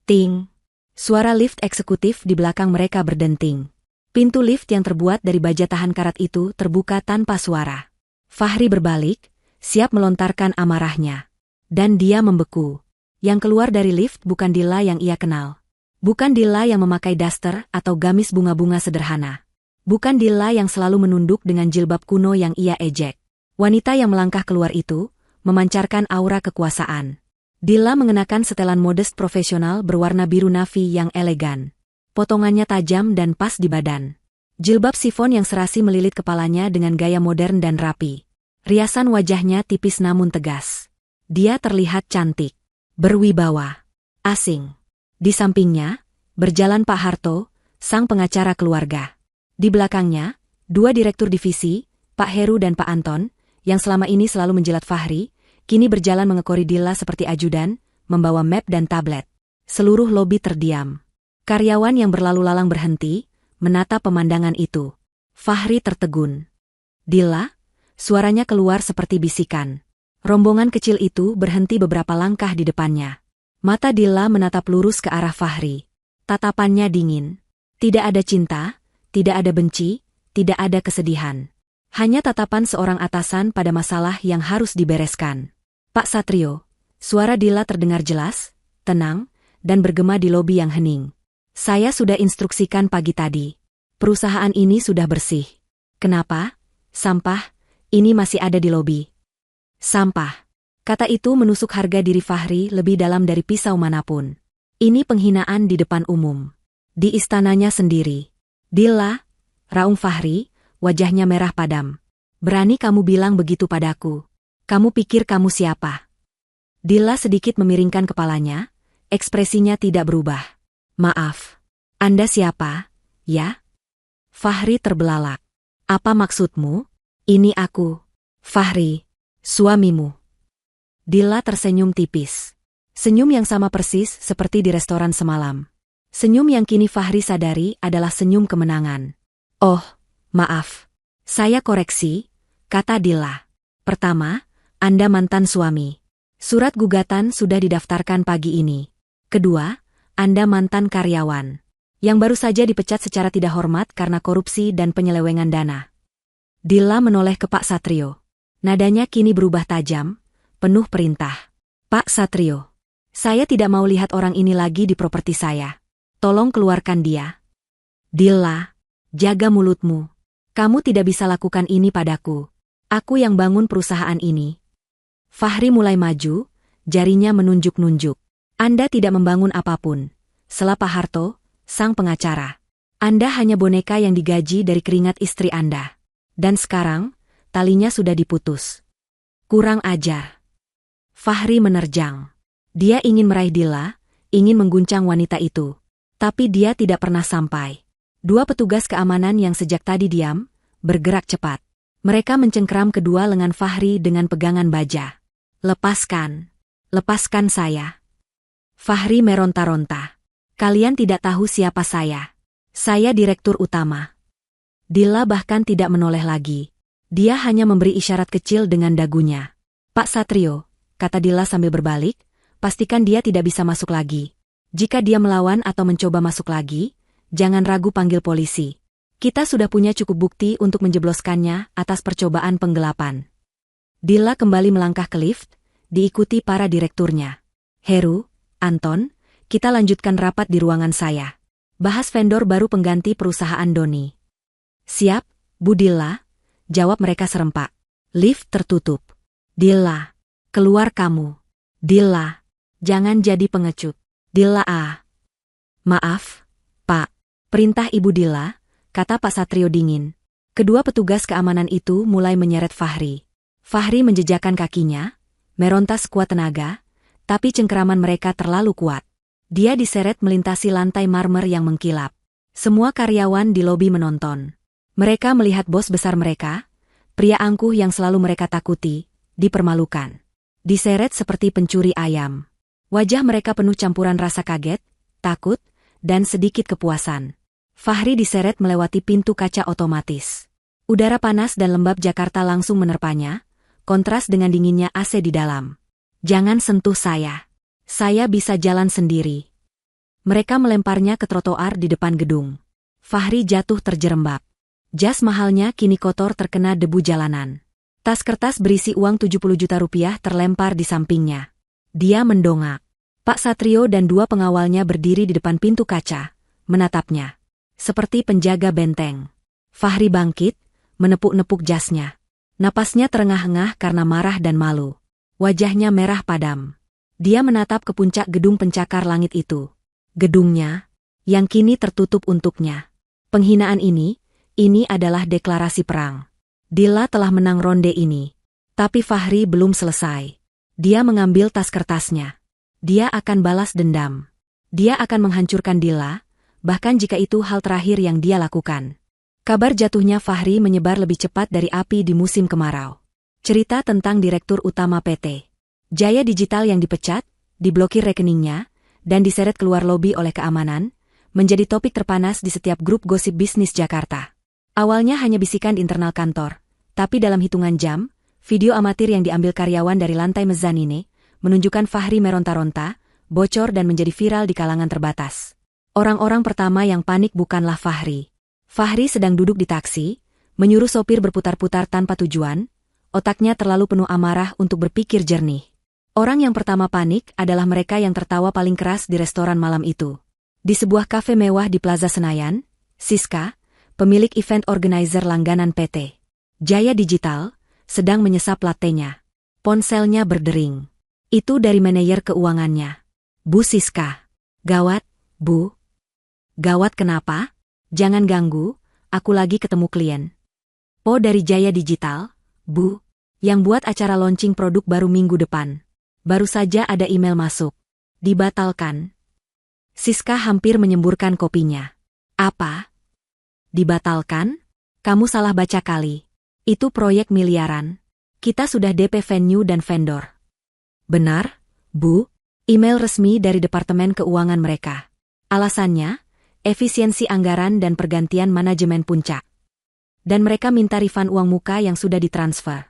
A: Ting. Suara lift eksekutif di belakang mereka berdenting. Pintu lift yang terbuat dari baja tahan karat itu terbuka tanpa suara. Fahri berbalik, siap melontarkan amarahnya. Dan dia membeku. Yang keluar dari lift bukan Dilla yang ia kenal. Bukan Dilla yang memakai daster atau gamis bunga-bunga sederhana. Bukan Dilla yang selalu menunduk dengan jilbab kuno yang ia ejek. Wanita yang melangkah keluar itu memancarkan aura kekuasaan. Dilla mengenakan setelan modest profesional berwarna biru navy yang elegan. Potongannya tajam dan pas di badan. Jilbab sifon yang serasi melilit kepalanya dengan gaya modern dan rapi. Riasan wajahnya tipis namun tegas. Dia terlihat cantik, berwibawa, asing. Di sampingnya, berjalan Pak Harto, sang pengacara keluarga. Di belakangnya, dua direktur divisi, Pak Heru dan Pak Anton, yang selama ini selalu menjilat Fahri, kini berjalan mengekori Dilla seperti ajudan, membawa map dan tablet. Seluruh lobi terdiam. Karyawan yang berlalu lalang berhenti, menatap pemandangan itu. Fahri tertegun. Dilla? Suaranya keluar seperti bisikan. Rombongan kecil itu berhenti beberapa langkah di depannya. Mata Dilla menatap lurus ke arah Fahri. Tatapannya dingin. Tidak ada cinta, tidak ada benci, tidak ada kesedihan. Hanya tatapan seorang atasan pada masalah yang harus dibereskan. Pak Satrio, suara Dilla terdengar jelas, tenang, dan bergema di lobi yang hening. Saya sudah instruksikan pagi tadi. Perusahaan ini sudah bersih. Kenapa? Sampah, ini masih ada di lobi. Sampah. Kata itu menusuk harga diri Fahri lebih dalam dari pisau manapun. Ini penghinaan di depan umum. Di istananya sendiri. Dilla, raung Fahri, wajahnya merah padam. Berani kamu bilang begitu padaku? Kamu pikir kamu siapa? Dilla sedikit memiringkan kepalanya, ekspresinya tidak berubah. Maaf. Anda siapa, ya? Fahri terbelalak. Apa maksudmu? Ini aku, Fahri, suamimu. Dilla tersenyum tipis. Senyum yang sama persis seperti di restoran semalam. Senyum yang kini Fahri sadari adalah senyum kemenangan. Oh, maaf. Saya koreksi, kata Dilla. Pertama, Anda mantan suami. Surat gugatan sudah didaftarkan pagi ini. Kedua, Anda mantan karyawan. Yang baru saja dipecat secara tidak hormat karena korupsi dan penyelewengan dana. Dilla menoleh ke Pak Satrio. Nadanya kini berubah tajam, penuh perintah. Pak Satrio, saya tidak mau lihat orang ini lagi di properti saya. Tolong keluarkan dia. Dilla, jaga mulutmu. Kamu tidak bisa lakukan ini padaku. Aku yang bangun perusahaan ini. Fahri mulai maju, Jarinya menunjuk-nunjuk. Anda tidak membangun apapun. Sela Pak Harto, sang pengacara. Anda hanya boneka yang digaji dari keringat istri Anda. Dan sekarang, talinya sudah diputus. Kurang ajar. Fahri menerjang. Dia ingin meraih Dilla, ingin mengguncang wanita itu. Tapi dia tidak pernah sampai. Dua petugas keamanan yang sejak tadi diam, bergerak cepat. Mereka mencengkeram kedua lengan Fahri dengan pegangan baja. Lepaskan. Lepaskan saya. Fahri meronta-ronta. Kalian tidak tahu siapa saya. Saya direktur utama. Dilla bahkan tidak menoleh lagi. Dia hanya memberi isyarat kecil dengan dagunya. Pak Satrio, kata Dilla sambil berbalik, pastikan dia tidak bisa masuk lagi. Jika dia melawan atau mencoba masuk lagi, jangan ragu panggil polisi. Kita sudah punya cukup bukti untuk menjebloskannya atas percobaan penggelapan. Dilla kembali melangkah ke lift, diikuti para direkturnya. Heru, Anton, kita lanjutkan rapat di ruangan saya. Bahas vendor baru pengganti perusahaan Doni. Siap, Bu Dilla, jawab mereka serempak. Lift tertutup. Dilla, keluar kamu. Dilla, jangan jadi pengecut. Dilla Maaf, Pak. Perintah Ibu Dilla, kata Pak Satrio dingin. Kedua petugas keamanan itu mulai menyeret Fahri. Fahri menjejakkan kakinya, meronta sekuat tenaga, tapi cengkeraman mereka terlalu kuat. Dia diseret melintasi lantai marmer yang mengkilap. Semua karyawan di lobi menonton. Mereka melihat bos besar mereka, pria angkuh yang selalu mereka takuti, dipermalukan. Diseret seperti pencuri ayam. Wajah mereka penuh campuran rasa kaget, takut, dan sedikit kepuasan. Fahri diseret melewati pintu kaca otomatis. Udara panas dan lembab Jakarta langsung menerpanya, kontras dengan dinginnya AC di dalam. Jangan sentuh saya. Saya bisa jalan sendiri. Mereka melemparnya ke trotoar di depan gedung. Fahri jatuh terjerembab. Jas mahalnya kini kotor terkena debu jalanan. Tas kertas berisi uang 70 juta rupiah terlempar di sampingnya. Dia mendongak. Pak Satrio dan dua pengawalnya berdiri di depan pintu kaca, menatapnya. Seperti penjaga benteng. Fahri bangkit, menepuk-nepuk jasnya. Napasnya terengah-engah karena marah dan malu. Wajahnya merah padam. Dia menatap ke puncak gedung pencakar langit itu. Gedungnya, yang kini tertutup untuknya. Penghinaan ini adalah deklarasi perang. Dilla telah menang ronde ini. Tapi Fahri belum selesai. Dia mengambil tas kertasnya. Dia akan balas dendam. Dia akan menghancurkan Dilla, bahkan jika itu hal terakhir yang dia lakukan. Kabar jatuhnya Fahri menyebar lebih cepat dari api di musim kemarau. Cerita tentang direktur utama PT Jaya Digital yang dipecat, diblokir rekeningnya, dan diseret keluar lobi oleh keamanan, menjadi topik terpanas di setiap grup gosip bisnis Jakarta. Awalnya hanya bisikan di internal kantor, tapi dalam hitungan jam, video amatir yang diambil karyawan dari lantai mezzanine menunjukkan Fahri meronta-ronta, bocor dan menjadi viral di kalangan terbatas. Orang-orang pertama yang panik bukanlah Fahri. Fahri sedang duduk di taksi, menyuruh sopir berputar-putar tanpa tujuan. Otaknya terlalu penuh amarah untuk berpikir jernih. Orang yang pertama panik adalah mereka yang tertawa paling keras di restoran malam itu. Di sebuah kafe mewah di Plaza Senayan, Siska, pemilik event organizer langganan PT Jaya Digital, sedang menyesap latenya. Ponselnya berdering. Itu dari manajer keuangannya. Bu Siska. Gawat, Bu. Gawat kenapa? Jangan ganggu, aku lagi ketemu klien. Oh dari Jaya Digital, Bu. Yang buat acara launching produk baru minggu depan. Baru saja ada email masuk. Dibatalkan. Siska hampir menyemburkan kopinya. Apa? Dibatalkan? Kamu salah baca kali. Itu proyek miliaran. Kita sudah DP venue dan vendor. Benar, Bu. Email resmi dari Departemen Keuangan mereka. Alasannya, efisiensi anggaran dan pergantian manajemen puncak. Dan mereka minta refund uang muka yang sudah ditransfer.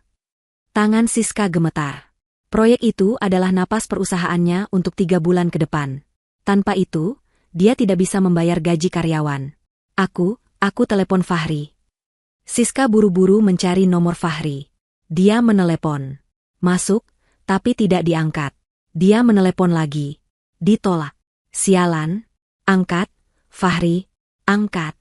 A: Tangan Siska gemetar. Proyek itu adalah napas perusahaannya untuk 3 bulan ke depan. Tanpa itu, dia tidak bisa membayar gaji karyawan. Aku telepon Fahri. Siska buru-buru mencari nomor Fahri. Dia menelepon. Masuk, tapi tidak diangkat. Dia menelepon lagi. Ditolak. Sialan. Angkat, Fahri, angkat.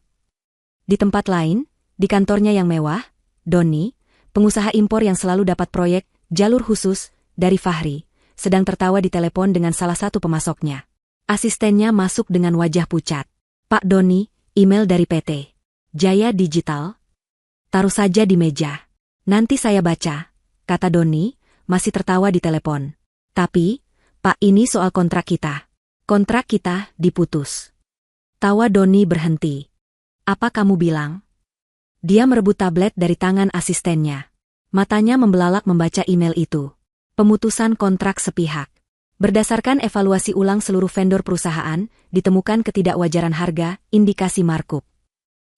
A: Di tempat lain, di kantornya yang mewah, Doni, pengusaha impor yang selalu dapat proyek jalur khusus dari Fahri, sedang tertawa di telepon dengan salah satu pemasoknya. Asistennya masuk dengan wajah pucat. "Pak Doni, email dari PT Jaya Digital." "Taruh saja di meja. Nanti saya baca," kata Doni, masih tertawa di telepon. "Tapi, Pak, ini soal kontrak kita. Kontrak kita diputus." Tawa Doni berhenti. "Apa kamu bilang?" Dia merebut tablet dari tangan asistennya. Matanya membelalak membaca email itu. Pemutusan kontrak sepihak. Berdasarkan evaluasi ulang seluruh vendor perusahaan, ditemukan ketidakwajaran harga, indikasi markup.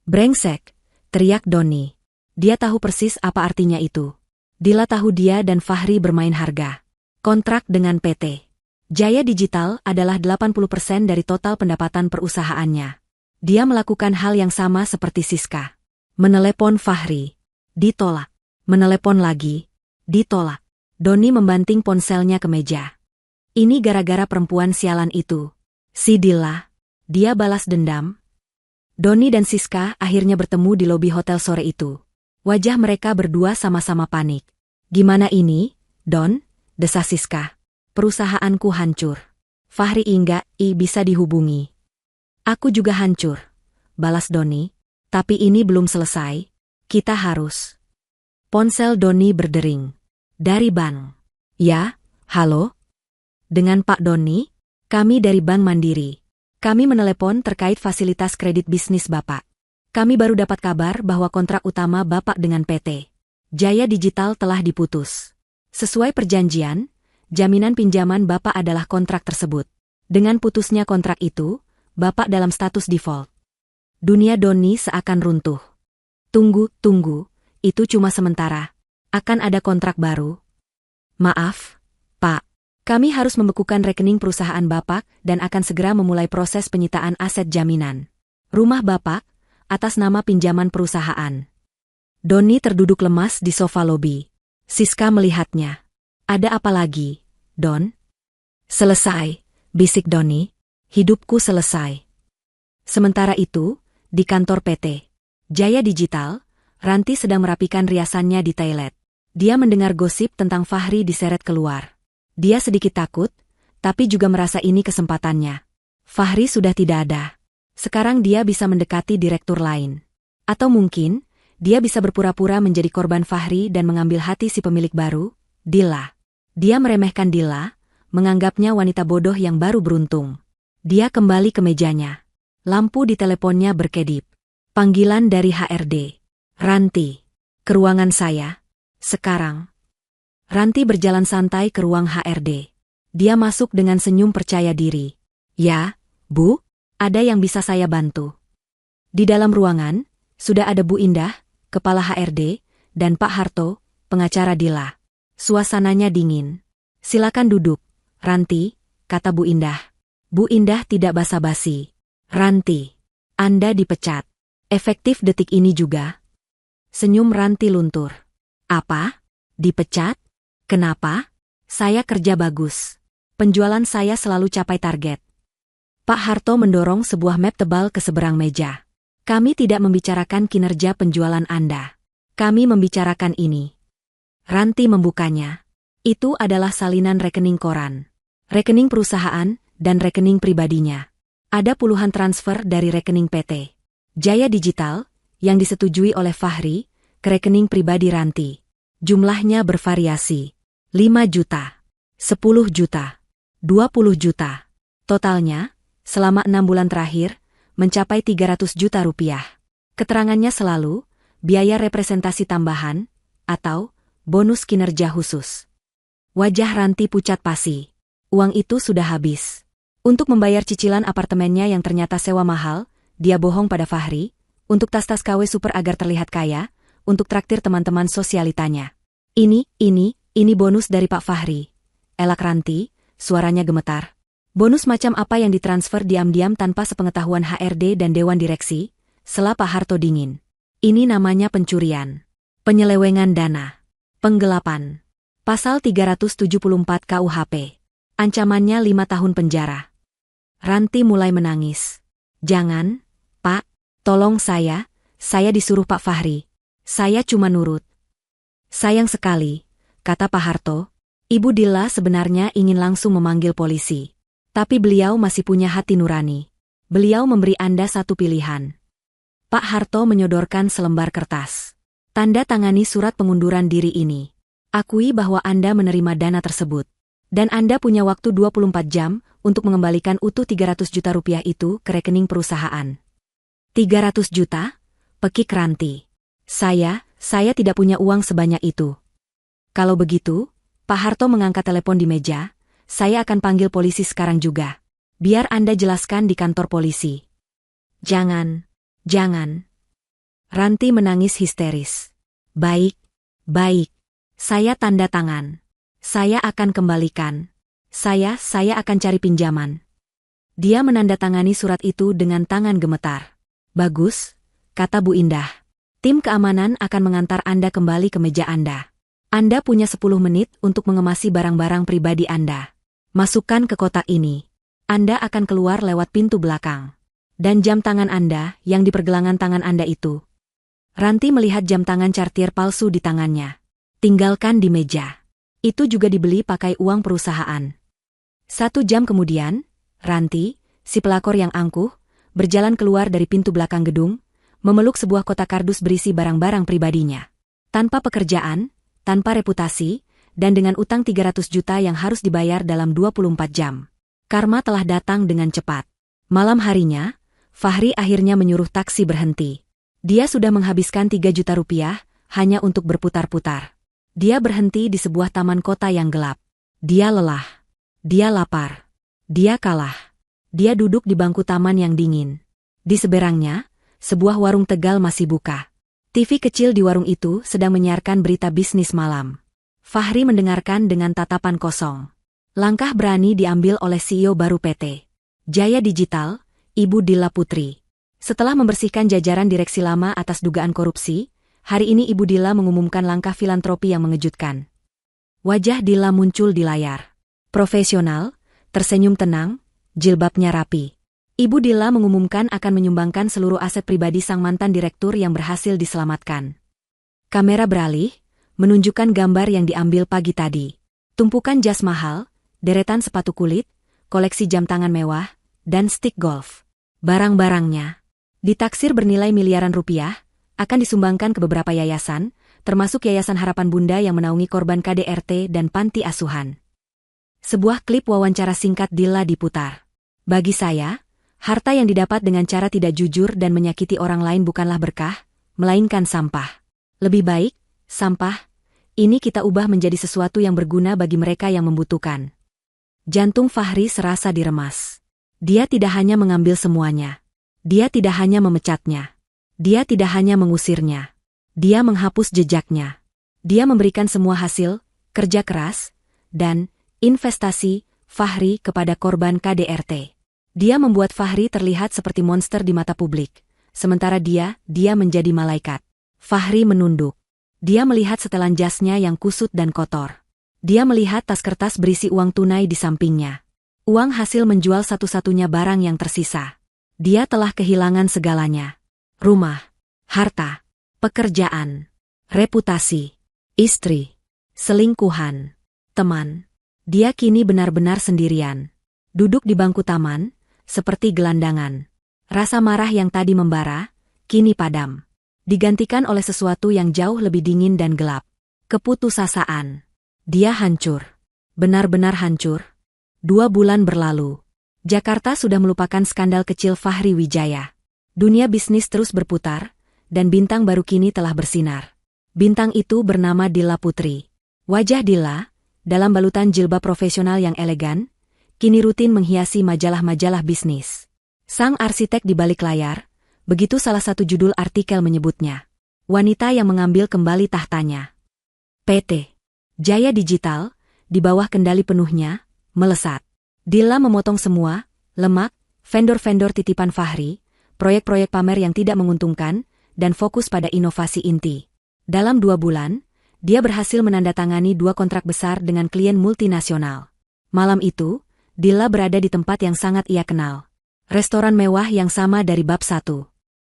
A: "Brengsek," teriak Doni. Dia tahu persis apa artinya itu. Dila tahu dia dan Fahri bermain harga. Kontrak dengan PT Jaya Digital adalah 80% dari total pendapatan perusahaannya. Dia melakukan hal yang sama seperti Siska. Menelepon Fahri. Ditolak. Menelepon lagi. Ditolak. Doni membanting ponselnya ke meja. "Ini gara-gara perempuan sialan itu. Si Dila." Dia balas dendam. Doni dan Siska akhirnya bertemu di lobi hotel sore itu. Wajah mereka berdua sama-sama panik. "Gimana ini, Don?" desah Siska. "Perusahaanku hancur." Fahri enggak bisa dihubungi. "Aku juga hancur," balas Doni. "Tapi ini belum selesai. Kita harus." Ponsel Doni berdering. "Dari bank." "Ya, halo? Dengan Pak Doni? Kami dari Bank Mandiri. Kami menelepon terkait fasilitas kredit bisnis Bapak. Kami baru dapat kabar bahwa kontrak utama Bapak dengan PT Jaya Digital telah diputus. Sesuai perjanjian, jaminan pinjaman Bapak adalah kontrak tersebut. Dengan putusnya kontrak itu, Bapak dalam status default." Dunia Doni seakan runtuh. Tunggu, itu cuma sementara. Akan ada kontrak baru." "Maaf, Pak. Kami harus membekukan rekening perusahaan Bapak dan akan segera memulai proses penyitaan aset jaminan rumah Bapak atas nama pinjaman perusahaan." Doni terduduk lemas di sofa lobi. Siska melihatnya. "Ada apa lagi, Don?" "Selesai," bisik Doni. "Hidupku selesai." Sementara itu, di kantor PT Jaya Digital, Ranti sedang merapikan riasannya di toilet. Dia mendengar gosip tentang Fahri diseret keluar. Dia sedikit takut, tapi juga merasa ini kesempatannya. Fahri sudah tidak ada. Sekarang dia bisa mendekati direktur lain. Atau mungkin, dia bisa berpura-pura menjadi korban Fahri dan mengambil hati si pemilik baru, Dila. Dia meremehkan Dila, menganggapnya wanita bodoh yang baru beruntung. Dia kembali ke mejanya. Lampu di teleponnya berkedip. Panggilan dari HRD. "Ranti, ke ruangan saya. Sekarang." Ranti berjalan santai ke ruang HRD. Dia masuk dengan senyum percaya diri. "Ya, Bu, ada yang bisa saya bantu?" Di dalam ruangan, sudah ada Bu Indah, Kepala HRD, dan Pak Harto, pengacara Dila. Suasananya dingin. "Silakan duduk, Ranti," kata Bu Indah. Bu Indah tidak basa-basi. "Ranti, Anda dipecat. Efektif detik ini juga." Senyum Ranti luntur. "Apa? Dipecat? Kenapa? Saya kerja bagus. Penjualan saya selalu capai target." Pak Harto mendorong sebuah map tebal ke seberang meja. "Kami tidak membicarakan kinerja penjualan Anda. Kami membicarakan ini." Ranti membukanya. Itu adalah salinan rekening koran, rekening perusahaan, dan rekening pribadinya. Ada puluhan transfer dari rekening PT Jaya Digital yang disetujui oleh Fahri ke rekening pribadi Ranti. Jumlahnya bervariasi. 5 juta, 10 juta, 20 juta. Totalnya, selama 6 bulan terakhir, mencapai 300 juta rupiah. Keterangannya selalu, biaya representasi tambahan, atau bonus kinerja khusus. Wajah Ranti pucat pasi. Uang itu sudah habis. Untuk membayar cicilan apartemennya yang ternyata sewa mahal, dia bohong pada Fahri, untuk tas-tas KW super agar terlihat kaya, untuk traktir teman-teman sosialitanya. Ini bonus dari Pak Fahri." Elak Ranti, suaranya gemetar. "Bonus macam apa yang ditransfer diam-diam tanpa sepengetahuan HRD dan Dewan Direksi?" Sela Pak Harto dingin. "Ini namanya pencurian, penyelewengan dana, penggelapan. Pasal 374 KUHP. Ancamannya 5 tahun penjara." Ranti mulai menangis. "Jangan, Pak, tolong saya disuruh Pak Fahri. Saya cuma nurut." "Sayang sekali," kata Pak Harto. Ibu Dilla sebenarnya ingin langsung memanggil polisi. Tapi beliau masih punya hati nurani. Beliau memberi Anda satu pilihan. Pak Harto menyodorkan selembar kertas. Tanda tangani surat pengunduran diri ini. Akui bahwa Anda menerima dana tersebut. Dan Anda punya waktu 24 jam untuk mengembalikan utuh 300 juta rupiah itu ke rekening perusahaan. 300 juta? Pekik Ranti. Saya tidak punya uang sebanyak itu. Kalau begitu, Pak Harto mengangkat telepon di meja, saya akan panggil polisi sekarang juga. Biar Anda jelaskan di kantor polisi. Jangan. Ranti menangis histeris. Baik. Saya tanda tangan. Saya akan kembalikan. Saya akan cari pinjaman. Dia menandatangani surat itu dengan tangan gemetar. Bagus, kata Bu Indah. Tim keamanan akan mengantar Anda kembali ke meja Anda. Anda punya 10 menit untuk mengemasi barang-barang pribadi Anda. Masukkan ke kotak ini. Anda akan keluar lewat pintu belakang. Dan jam tangan Anda yang di pergelangan tangan Anda itu. Ranti melihat jam tangan cartier palsu di tangannya. Tinggalkan di meja. Itu juga dibeli pakai uang perusahaan. 1 jam kemudian, Ranti, si pelakor yang angkuh, berjalan keluar dari pintu belakang gedung, memeluk sebuah kotak kardus berisi barang-barang pribadinya. Tanpa pekerjaan, tanpa reputasi, dan dengan utang 300 juta yang harus dibayar dalam 24 jam. Karma telah datang dengan cepat. Malam harinya, Fahri akhirnya menyuruh taksi berhenti. Dia sudah menghabiskan 3 juta rupiah hanya untuk berputar-putar. Dia berhenti di sebuah taman kota yang gelap. Dia lelah. Dia lapar. Dia kalah. Dia duduk di bangku taman yang dingin. Di seberangnya, sebuah warung Tegal masih buka. TV kecil di warung itu sedang menyiarkan berita bisnis malam. Fahri mendengarkan dengan tatapan kosong. Langkah berani diambil oleh CEO baru PT Jaya Digital, Ibu Dilla Putri. Setelah membersihkan jajaran direksi lama atas dugaan korupsi, hari ini Ibu Dilla mengumumkan langkah filantropi yang mengejutkan. Wajah Dilla muncul di layar. Profesional, tersenyum tenang, jilbabnya rapi. Ibu Dilla mengumumkan akan menyumbangkan seluruh aset pribadi sang mantan direktur yang berhasil diselamatkan. Kamera beralih, menunjukkan gambar yang diambil pagi tadi. Tumpukan jas mahal, deretan sepatu kulit, koleksi jam tangan mewah, dan stick golf. Barang-barangnya ditaksir bernilai miliaran rupiah, akan disumbangkan ke beberapa yayasan, termasuk Yayasan Harapan Bunda yang menaungi korban KDRT dan panti asuhan. Sebuah klip wawancara singkat Dilla diputar. Bagi saya, harta yang didapat dengan cara tidak jujur dan menyakiti orang lain bukanlah berkah, melainkan sampah. Lebih baik, sampah, ini kita ubah menjadi sesuatu yang berguna bagi mereka yang membutuhkan. Jantung Fahri serasa diremas. Dia tidak hanya mengambil semuanya. Dia tidak hanya memecatnya. Dia tidak hanya mengusirnya. Dia menghapus jejaknya. Dia memberikan semua hasil, kerja keras, dan investasi Fahri kepada korban KDRT. Dia membuat Fahri terlihat seperti monster di mata publik. Sementara dia menjadi malaikat. Fahri menunduk. Dia melihat setelan jasnya yang kusut dan kotor. Dia melihat tas kertas berisi uang tunai di sampingnya. Uang hasil menjual satu-satunya barang yang tersisa. Dia telah kehilangan segalanya. Rumah, harta, pekerjaan, reputasi, istri, selingkuhan, teman. Dia kini benar-benar sendirian. Duduk di bangku taman, seperti gelandangan. Rasa marah yang tadi membara, kini padam. Digantikan oleh sesuatu yang jauh lebih dingin dan gelap. Keputusasaan. Dia hancur. Benar-benar hancur. 2 bulan berlalu. Jakarta sudah melupakan skandal kecil Fahri Wijaya. Dunia bisnis terus berputar, dan bintang baru kini telah bersinar. Bintang itu bernama Dilla Putri. Wajah Dilla, dalam balutan jilbab profesional yang elegan, kini rutin menghiasi majalah-majalah bisnis. Sang arsitek di balik layar, begitu salah satu judul artikel menyebutnya. Wanita yang mengambil kembali tahtanya. PT Jaya Digital, di bawah kendali penuhnya, melesat. Dilla memotong semua, lemak, vendor-vendor titipan Fahri, proyek-proyek pamer yang tidak menguntungkan, dan fokus pada inovasi inti. Dalam 2 bulan, dia berhasil menandatangani 2 kontrak besar dengan klien multinasional. Malam itu, Dilla berada di tempat yang sangat ia kenal. Restoran mewah yang sama dari bab 1.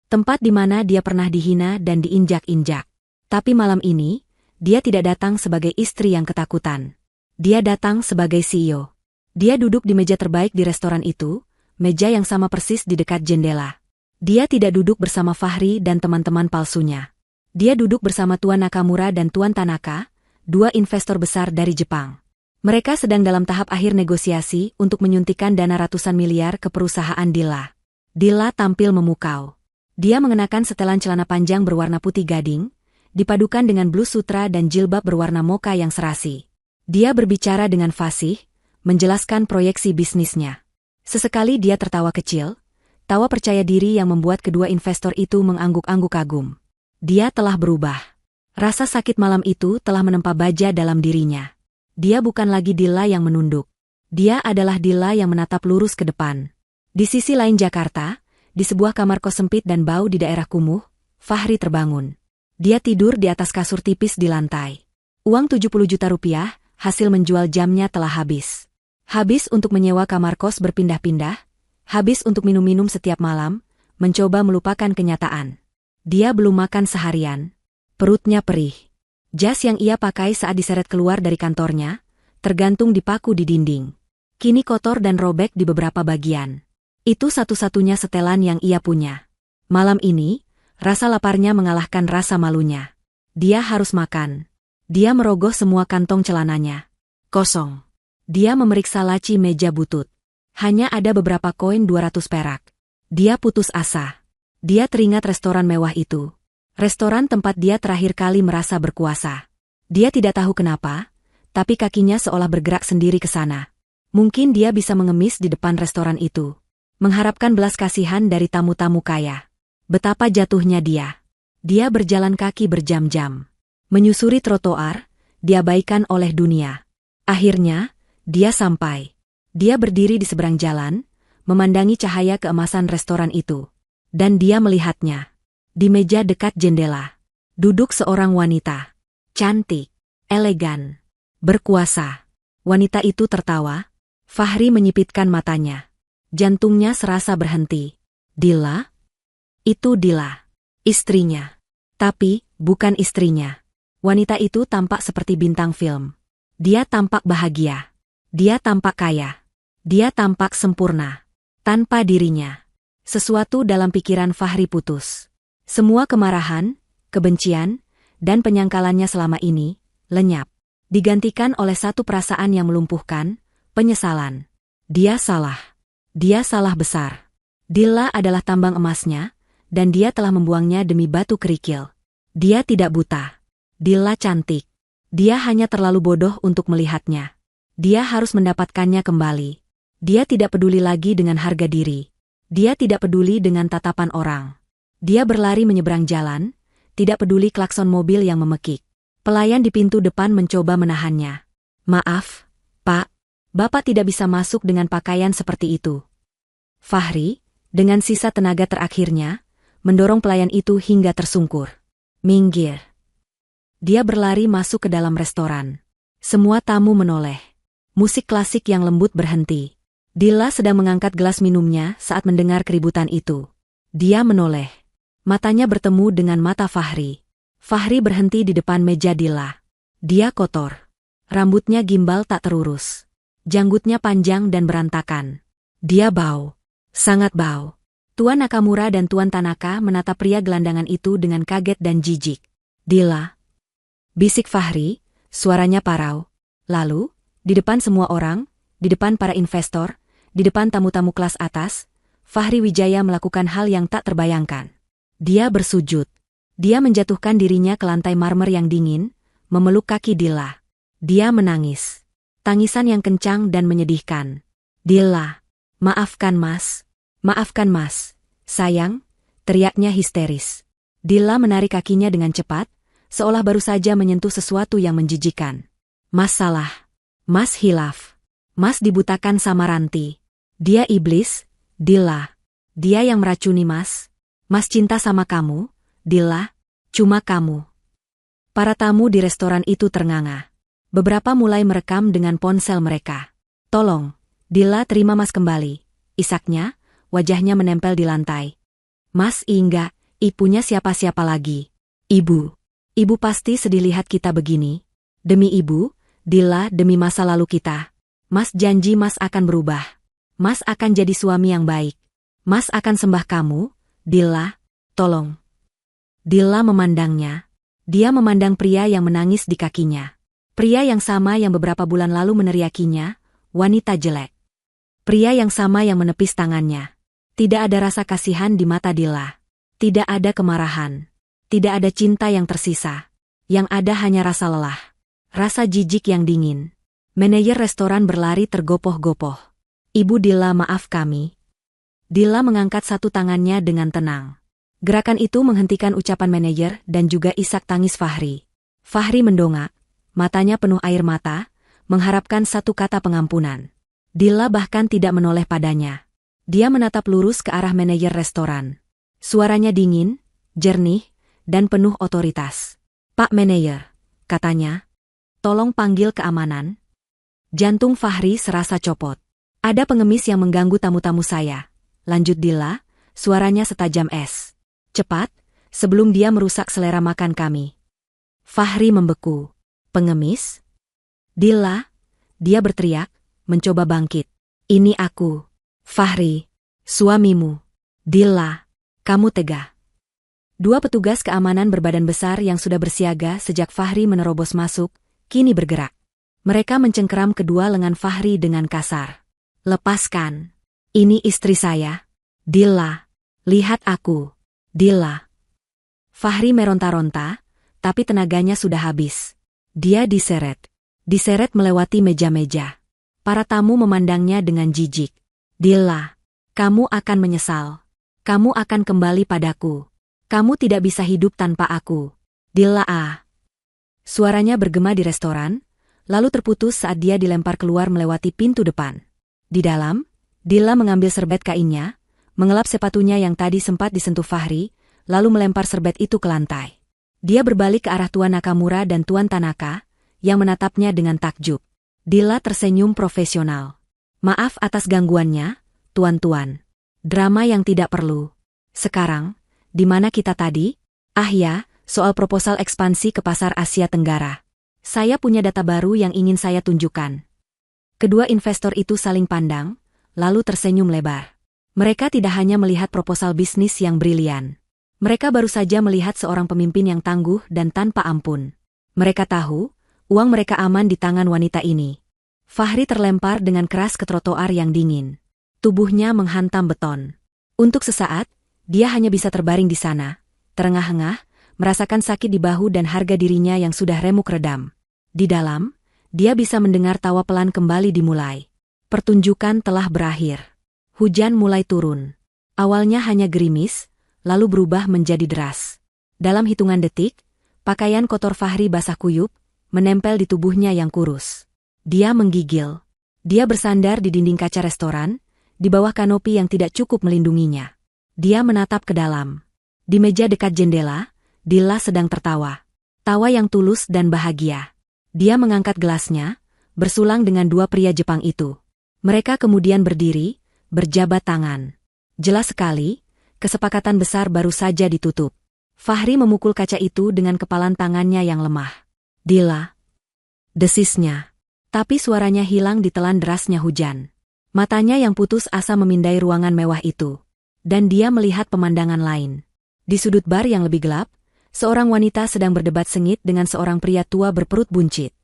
A: Tempat di mana dia pernah dihina dan diinjak-injak. Tapi malam ini, dia tidak datang sebagai istri yang ketakutan. Dia datang sebagai CEO. Dia duduk di meja terbaik di restoran itu, meja yang sama persis di dekat jendela. Dia tidak duduk bersama Fahri dan teman-teman palsunya. Dia duduk bersama Tuan Nakamura dan Tuan Tanaka, dua investor besar dari Jepang. Mereka sedang dalam tahap akhir negosiasi untuk menyuntikkan dana ratusan miliar ke perusahaan Dilla. Dilla tampil memukau. Dia mengenakan setelan celana panjang berwarna putih gading, dipadukan dengan blus sutra dan jilbab berwarna mocha yang serasi. Dia berbicara dengan fasih, menjelaskan proyeksi bisnisnya. Sesekali dia tertawa kecil, tawa percaya diri yang membuat kedua investor itu mengangguk-angguk kagum. Dia telah berubah. Rasa sakit malam itu telah menempa baja dalam dirinya. Dia bukan lagi Dilla yang menunduk. Dia adalah Dilla yang menatap lurus ke depan. Di sisi lain Jakarta, di sebuah kamar kos sempit dan bau di daerah kumuh, Fahri terbangun. Dia tidur di atas kasur tipis di lantai. Uang 70 juta rupiah, hasil menjual jamnya telah habis. Habis untuk menyewa kamar kos berpindah-pindah, habis untuk minum-minum setiap malam, mencoba melupakan kenyataan. Dia belum makan seharian. Perutnya perih. Jas yang ia pakai saat diseret keluar dari kantornya, tergantung di paku di dinding. Kini kotor dan robek di beberapa bagian. Itu satu-satunya setelan yang ia punya. Malam ini, rasa laparnya mengalahkan rasa malunya. Dia harus makan. Dia merogoh semua kantong celananya. Kosong. Dia memeriksa laci meja butut. Hanya ada beberapa koin 200 perak. Dia putus asa. Dia teringat restoran mewah itu. Restoran tempat dia terakhir kali merasa berkuasa. Dia tidak tahu kenapa, tapi kakinya seolah bergerak sendiri ke sana. Mungkin dia bisa mengemis di depan restoran itu. Mengharapkan belas kasihan dari tamu-tamu kaya. Betapa jatuhnya dia. Dia berjalan kaki berjam-jam. Menyusuri trotoar, diabaikan oleh dunia. Akhirnya, dia sampai. Dia berdiri di seberang jalan, memandangi cahaya keemasan restoran itu. Dan dia melihatnya. Di meja dekat jendela. Duduk seorang wanita. Cantik, elegan, berkuasa. Wanita itu tertawa. Fahri menyipitkan matanya. Jantungnya serasa berhenti. Dilla? Itu Dilla. Istrinya. Tapi, bukan istrinya. Wanita itu tampak seperti bintang film. Dia tampak bahagia. Dia tampak kaya. Dia tampak sempurna. Tanpa dirinya. Sesuatu dalam pikiran Fahri putus. Semua kemarahan, kebencian, dan penyangkalannya selama ini, lenyap. Digantikan oleh satu perasaan yang melumpuhkan, penyesalan. Dia salah. Dia salah besar. Dilla adalah tambang emasnya, dan dia telah membuangnya demi batu kerikil. Dia tidak buta. Dilla cantik. Dia hanya terlalu bodoh untuk melihatnya. Dia harus mendapatkannya kembali. Dia tidak peduli lagi dengan harga diri. Dia tidak peduli dengan tatapan orang. Dia berlari menyeberang jalan, tidak peduli klakson mobil yang memekik. Pelayan di pintu depan mencoba menahannya. Maaf, Pak. Bapak tidak bisa masuk dengan pakaian seperti itu. Fahri, dengan sisa tenaga terakhirnya, mendorong pelayan itu hingga tersungkur. Minggir. Dia berlari masuk ke dalam restoran. Semua tamu menoleh. Musik klasik yang lembut berhenti. Dilla sedang mengangkat gelas minumnya saat mendengar keributan itu. Dia menoleh. Matanya bertemu dengan mata Fahri. Fahri berhenti di depan meja Dilla. Dia kotor. Rambutnya gimbal tak terurus. Janggutnya panjang dan berantakan. Dia bau. Sangat bau. Tuan Nakamura dan Tuan Tanaka menatap pria gelandangan itu dengan kaget dan jijik. Dilla. Bisik Fahri, suaranya parau. Lalu, di depan semua orang, di depan para investor, di depan tamu-tamu kelas atas, Fahri Wijaya melakukan hal yang tak terbayangkan. Dia bersujud. Dia menjatuhkan dirinya ke lantai marmer yang dingin, memeluk kaki Dilla. Dia menangis. Tangisan yang kencang dan menyedihkan. Dilla, maafkan Mas. Maafkan Mas. Sayang, teriaknya histeris. Dilla menarik kakinya dengan cepat, seolah baru saja menyentuh sesuatu yang menjijikan. Mas salah. Mas hilaf. Mas dibutakan sama Ranti. Dia iblis, Dilla. Dia yang meracuni Mas. Mas cinta sama kamu, Dilla. Cuma kamu. Para tamu di restoran itu ternganga. Beberapa mulai merekam dengan ponsel mereka. Tolong, Dilla terima Mas kembali. Isaknya, wajahnya menempel di lantai. Mas enggak, ibunya siapa-siapa lagi. Ibu. Ibu pasti sedih lihat kita begini. Demi ibu, Dilla, demi masa lalu kita. Mas janji Mas akan berubah. Mas akan jadi suami yang baik. Mas akan sembah kamu, Dilla, tolong. Dilla memandangnya. Dia memandang pria yang menangis di kakinya. Pria yang sama yang beberapa bulan lalu meneriakinya, wanita jelek. Pria yang sama yang menepis tangannya. Tidak ada rasa kasihan di mata Dilla. Tidak ada kemarahan. Tidak ada cinta yang tersisa. Yang ada hanya rasa lelah. Rasa jijik yang dingin. Manajer restoran berlari tergopoh-gopoh. Ibu Dilla, maaf kami. Dilla mengangkat satu tangannya dengan tenang. Gerakan itu menghentikan ucapan manajer dan juga isak tangis Fahri. Fahri mendongak, matanya penuh air mata, mengharapkan satu kata pengampunan. Dilla bahkan tidak menoleh padanya. Dia menatap lurus ke arah manajer restoran. Suaranya dingin, jernih, dan penuh otoritas. Pak manajer, katanya, tolong panggil keamanan. Jantung Fahri serasa copot. Ada pengemis yang mengganggu tamu-tamu saya. Lanjut Dilla, suaranya setajam es. Cepat, sebelum dia merusak selera makan kami. Fahri membeku. Pengemis? Dilla, dia berteriak, mencoba bangkit. Ini aku. Fahri, suamimu. Dilla, kamu tega. Dua petugas keamanan berbadan besar yang sudah bersiaga sejak Fahri menerobos masuk, kini bergerak. Mereka mencengkeram kedua lengan Fahri dengan kasar. Lepaskan. Ini istri saya. Dilla, lihat aku. Dilla. Fahri meronta-ronta, tapi tenaganya sudah habis. Dia diseret. Diseret melewati meja-meja. Para tamu memandangnya dengan jijik. Dilla, kamu akan menyesal. Kamu akan kembali padaku. Kamu tidak bisa hidup tanpa aku. Dilla Suaranya bergema di restoran, lalu terputus saat dia dilempar keluar melewati pintu depan. Di dalam, Dilla mengambil serbet kainnya, mengelap sepatunya yang tadi sempat disentuh Fahri, lalu melempar serbet itu ke lantai. Dia berbalik ke arah Tuan Nakamura dan Tuan Tanaka, yang menatapnya dengan takjub. Dilla tersenyum profesional. Maaf atas gangguannya, tuan-tuan. Drama yang tidak perlu. Sekarang, di mana kita tadi? Ah ya, soal proposal ekspansi ke pasar Asia Tenggara. Saya punya data baru yang ingin saya tunjukkan. Kedua investor itu saling pandang, lalu tersenyum lebar. Mereka tidak hanya melihat proposal bisnis yang brilian. Mereka baru saja melihat seorang pemimpin yang tangguh dan tanpa ampun. Mereka tahu, uang mereka aman di tangan wanita ini. Fahri terlempar dengan keras ke trotoar yang dingin. Tubuhnya menghantam beton. Untuk sesaat, dia hanya bisa terbaring di sana, terengah-engah, merasakan sakit di bahu dan harga dirinya yang sudah remuk redam. Di dalam, dia bisa mendengar tawa pelan kembali dimulai. Pertunjukan telah berakhir. Hujan mulai turun. Awalnya hanya gerimis, lalu berubah menjadi deras. Dalam hitungan detik, pakaian kotor Fahri basah kuyup, menempel di tubuhnya yang kurus. Dia menggigil. Dia bersandar di dinding kaca restoran, di bawah kanopi yang tidak cukup melindunginya. Dia menatap ke dalam. Di meja dekat jendela, Dilla sedang tertawa. Tawa yang tulus dan bahagia. Dia mengangkat gelasnya, bersulang dengan dua pria Jepang itu. Mereka kemudian berdiri, berjabat tangan. Jelas sekali, kesepakatan besar baru saja ditutup. Fahri memukul kaca itu dengan kepalan tangannya yang lemah. Dilla. Desisnya. Tapi suaranya hilang ditelan derasnya hujan. Matanya yang putus asa memindai ruangan mewah itu. Dan dia melihat pemandangan lain. Di sudut bar yang lebih gelap, seorang wanita sedang berdebat sengit dengan seorang pria tua berperut buncit.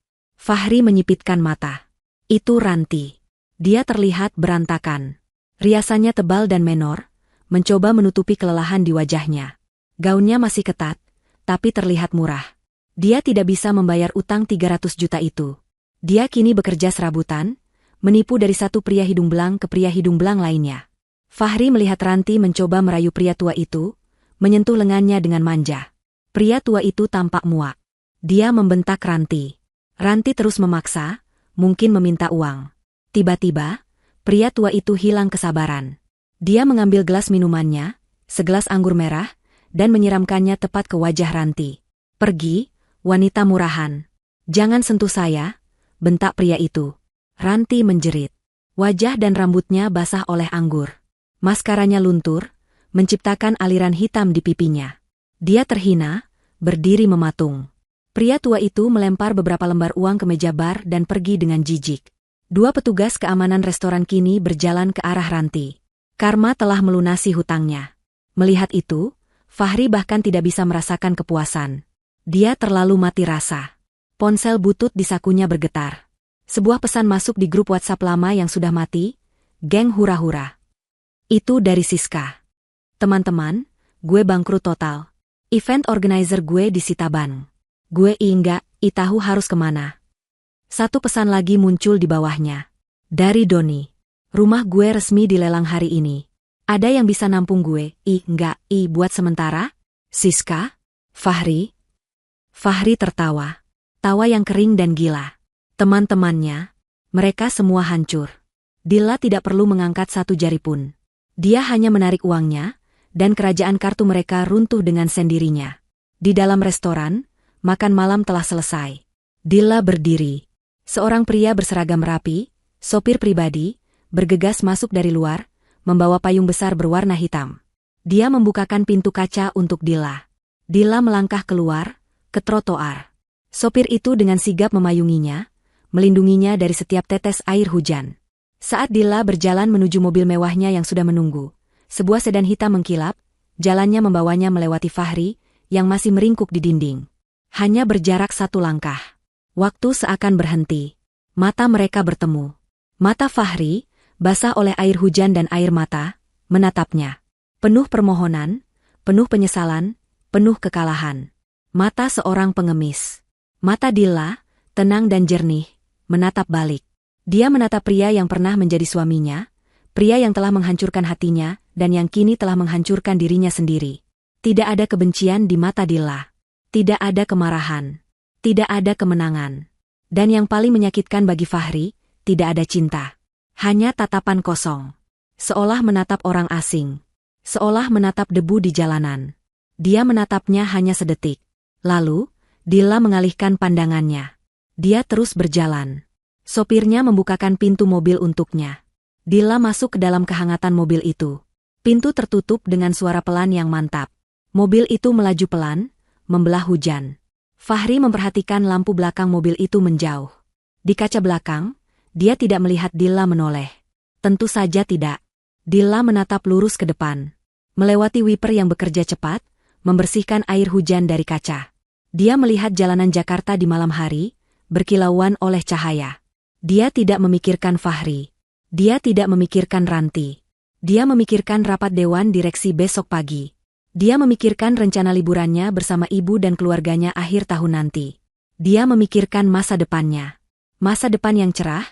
A: Fahri menyipitkan mata. Itu Ranti. Dia terlihat berantakan. Riasannya tebal dan menor, mencoba menutupi kelelahan di wajahnya. Gaunnya masih ketat, tapi terlihat murah. Dia tidak bisa membayar utang 300 juta itu. Dia kini bekerja serabutan, menipu dari satu pria hidung belang ke pria hidung belang lainnya. Fahri melihat Ranti mencoba merayu pria tua itu, menyentuh lengannya dengan manja. Pria tua itu tampak muak. Dia membentak Ranti. Ranti terus memaksa, mungkin meminta uang. Tiba-tiba, pria tua itu hilang kesabaran. Dia mengambil gelas minumannya, segelas anggur merah, dan menyiramkannya tepat ke wajah Ranti. Pergi, wanita murahan. Jangan sentuh saya, bentak pria itu. Ranti menjerit. Wajah dan rambutnya basah oleh anggur. Maskaranya luntur, menciptakan aliran hitam di pipinya. Dia terhina, berdiri mematung. Pria tua itu melempar beberapa lembar uang ke meja bar dan pergi dengan jijik. Dua petugas keamanan restoran kini berjalan ke arah Ranti. Karma telah melunasi hutangnya. Melihat itu, Fahri bahkan tidak bisa merasakan kepuasan. Dia terlalu mati rasa. Ponsel butut di sakunya bergetar. Sebuah pesan masuk di grup WhatsApp lama yang sudah mati. Geng hura-hura. Itu dari Siska. Teman-teman, gue bangkrut total. Event organizer gue disita bank. Gue enggak tahu harus kemana. Satu pesan lagi muncul di bawahnya. Dari Doni. Rumah gue resmi dilelang hari ini. Ada yang bisa nampung gue? Enggak, buat sementara? Siska? Fahri? Fahri tertawa. Tawa yang kering dan gila. Teman-temannya, mereka semua hancur. Dilla tidak perlu mengangkat satu jari pun. Dia hanya menarik uangnya, dan kerajaan kartu mereka runtuh dengan sendirinya. Di dalam restoran, makan malam telah selesai. Dilla berdiri. Seorang pria berseragam rapi, sopir pribadi, bergegas masuk dari luar, membawa payung besar berwarna hitam. Dia membukakan pintu kaca untuk Dilla. Dilla melangkah keluar, ke trotoar. Sopir itu dengan sigap memayunginya, melindunginya dari setiap tetes air hujan. Saat Dilla berjalan menuju mobil mewahnya yang sudah menunggu, sebuah sedan hitam mengkilap, jalannya membawanya melewati Fahri, yang masih meringkuk di dinding. Hanya berjarak satu langkah. Waktu seakan berhenti. Mata mereka bertemu. Mata Fahri, basah oleh air hujan dan air mata, menatapnya. Penuh permohonan, penuh penyesalan, penuh kekalahan. Mata seorang pengemis. Mata Dilla, tenang dan jernih, menatap balik. Dia menatap pria yang pernah menjadi suaminya, pria yang telah menghancurkan hatinya, dan yang kini telah menghancurkan dirinya sendiri. Tidak ada kebencian di mata Dilla. Tidak ada kemarahan. Tidak ada kemenangan. Dan yang paling menyakitkan bagi Fahri, tidak ada cinta. Hanya tatapan kosong. Seolah menatap orang asing. Seolah menatap debu di jalanan. Dia menatapnya hanya sedetik. Lalu, Dilla mengalihkan pandangannya. Dia terus berjalan. Sopirnya membukakan pintu mobil untuknya. Dilla masuk ke dalam kehangatan mobil itu. Pintu tertutup dengan suara pelan yang mantap. Mobil itu melaju pelan, membelah hujan. Fahri memperhatikan lampu belakang mobil itu menjauh. Di kaca belakang, dia tidak melihat Dilla menoleh. Tentu saja tidak. Dilla menatap lurus ke depan. Melewati wiper yang bekerja cepat, membersihkan air hujan dari kaca. Dia melihat jalanan Jakarta di malam hari, berkilauan oleh cahaya. Dia tidak memikirkan Fahri. Dia tidak memikirkan Ranti. Dia memikirkan rapat dewan direksi besok pagi. Dia memikirkan rencana liburannya bersama ibu dan keluarganya akhir tahun nanti. Dia memikirkan masa depannya. Masa depan yang cerah,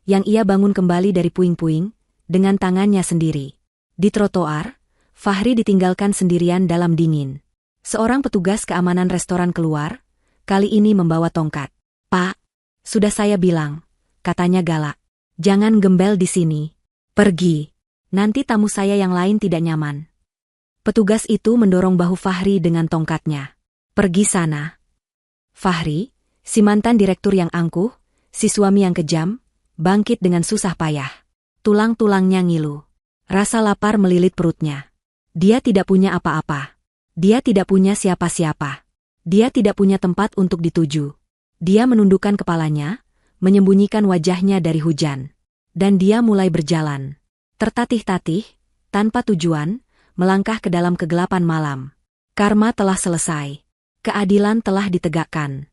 A: yang ia bangun kembali dari puing-puing, dengan tangannya sendiri. Di trotoar, Fahri ditinggalkan sendirian dalam dingin. Seorang petugas keamanan restoran keluar, kali ini membawa tongkat. "Pak, sudah saya bilang," katanya galak. "Jangan gembel di sini. Pergi. Nanti tamu saya yang lain tidak nyaman." Petugas itu mendorong bahu Fahri dengan tongkatnya. "Pergi sana." Fahri, si mantan direktur yang angkuh, si suami yang kejam, bangkit dengan susah payah. Tulang-tulangnya ngilu. Rasa lapar melilit perutnya. Dia tidak punya apa-apa. Dia tidak punya siapa-siapa. Dia tidak punya tempat untuk dituju. Dia menundukkan kepalanya, menyembunyikan wajahnya dari hujan. Dan dia mulai berjalan. Tertatih-tatih, tanpa tujuan, melangkah ke dalam kegelapan malam. Karma telah selesai. Keadilan telah ditegakkan.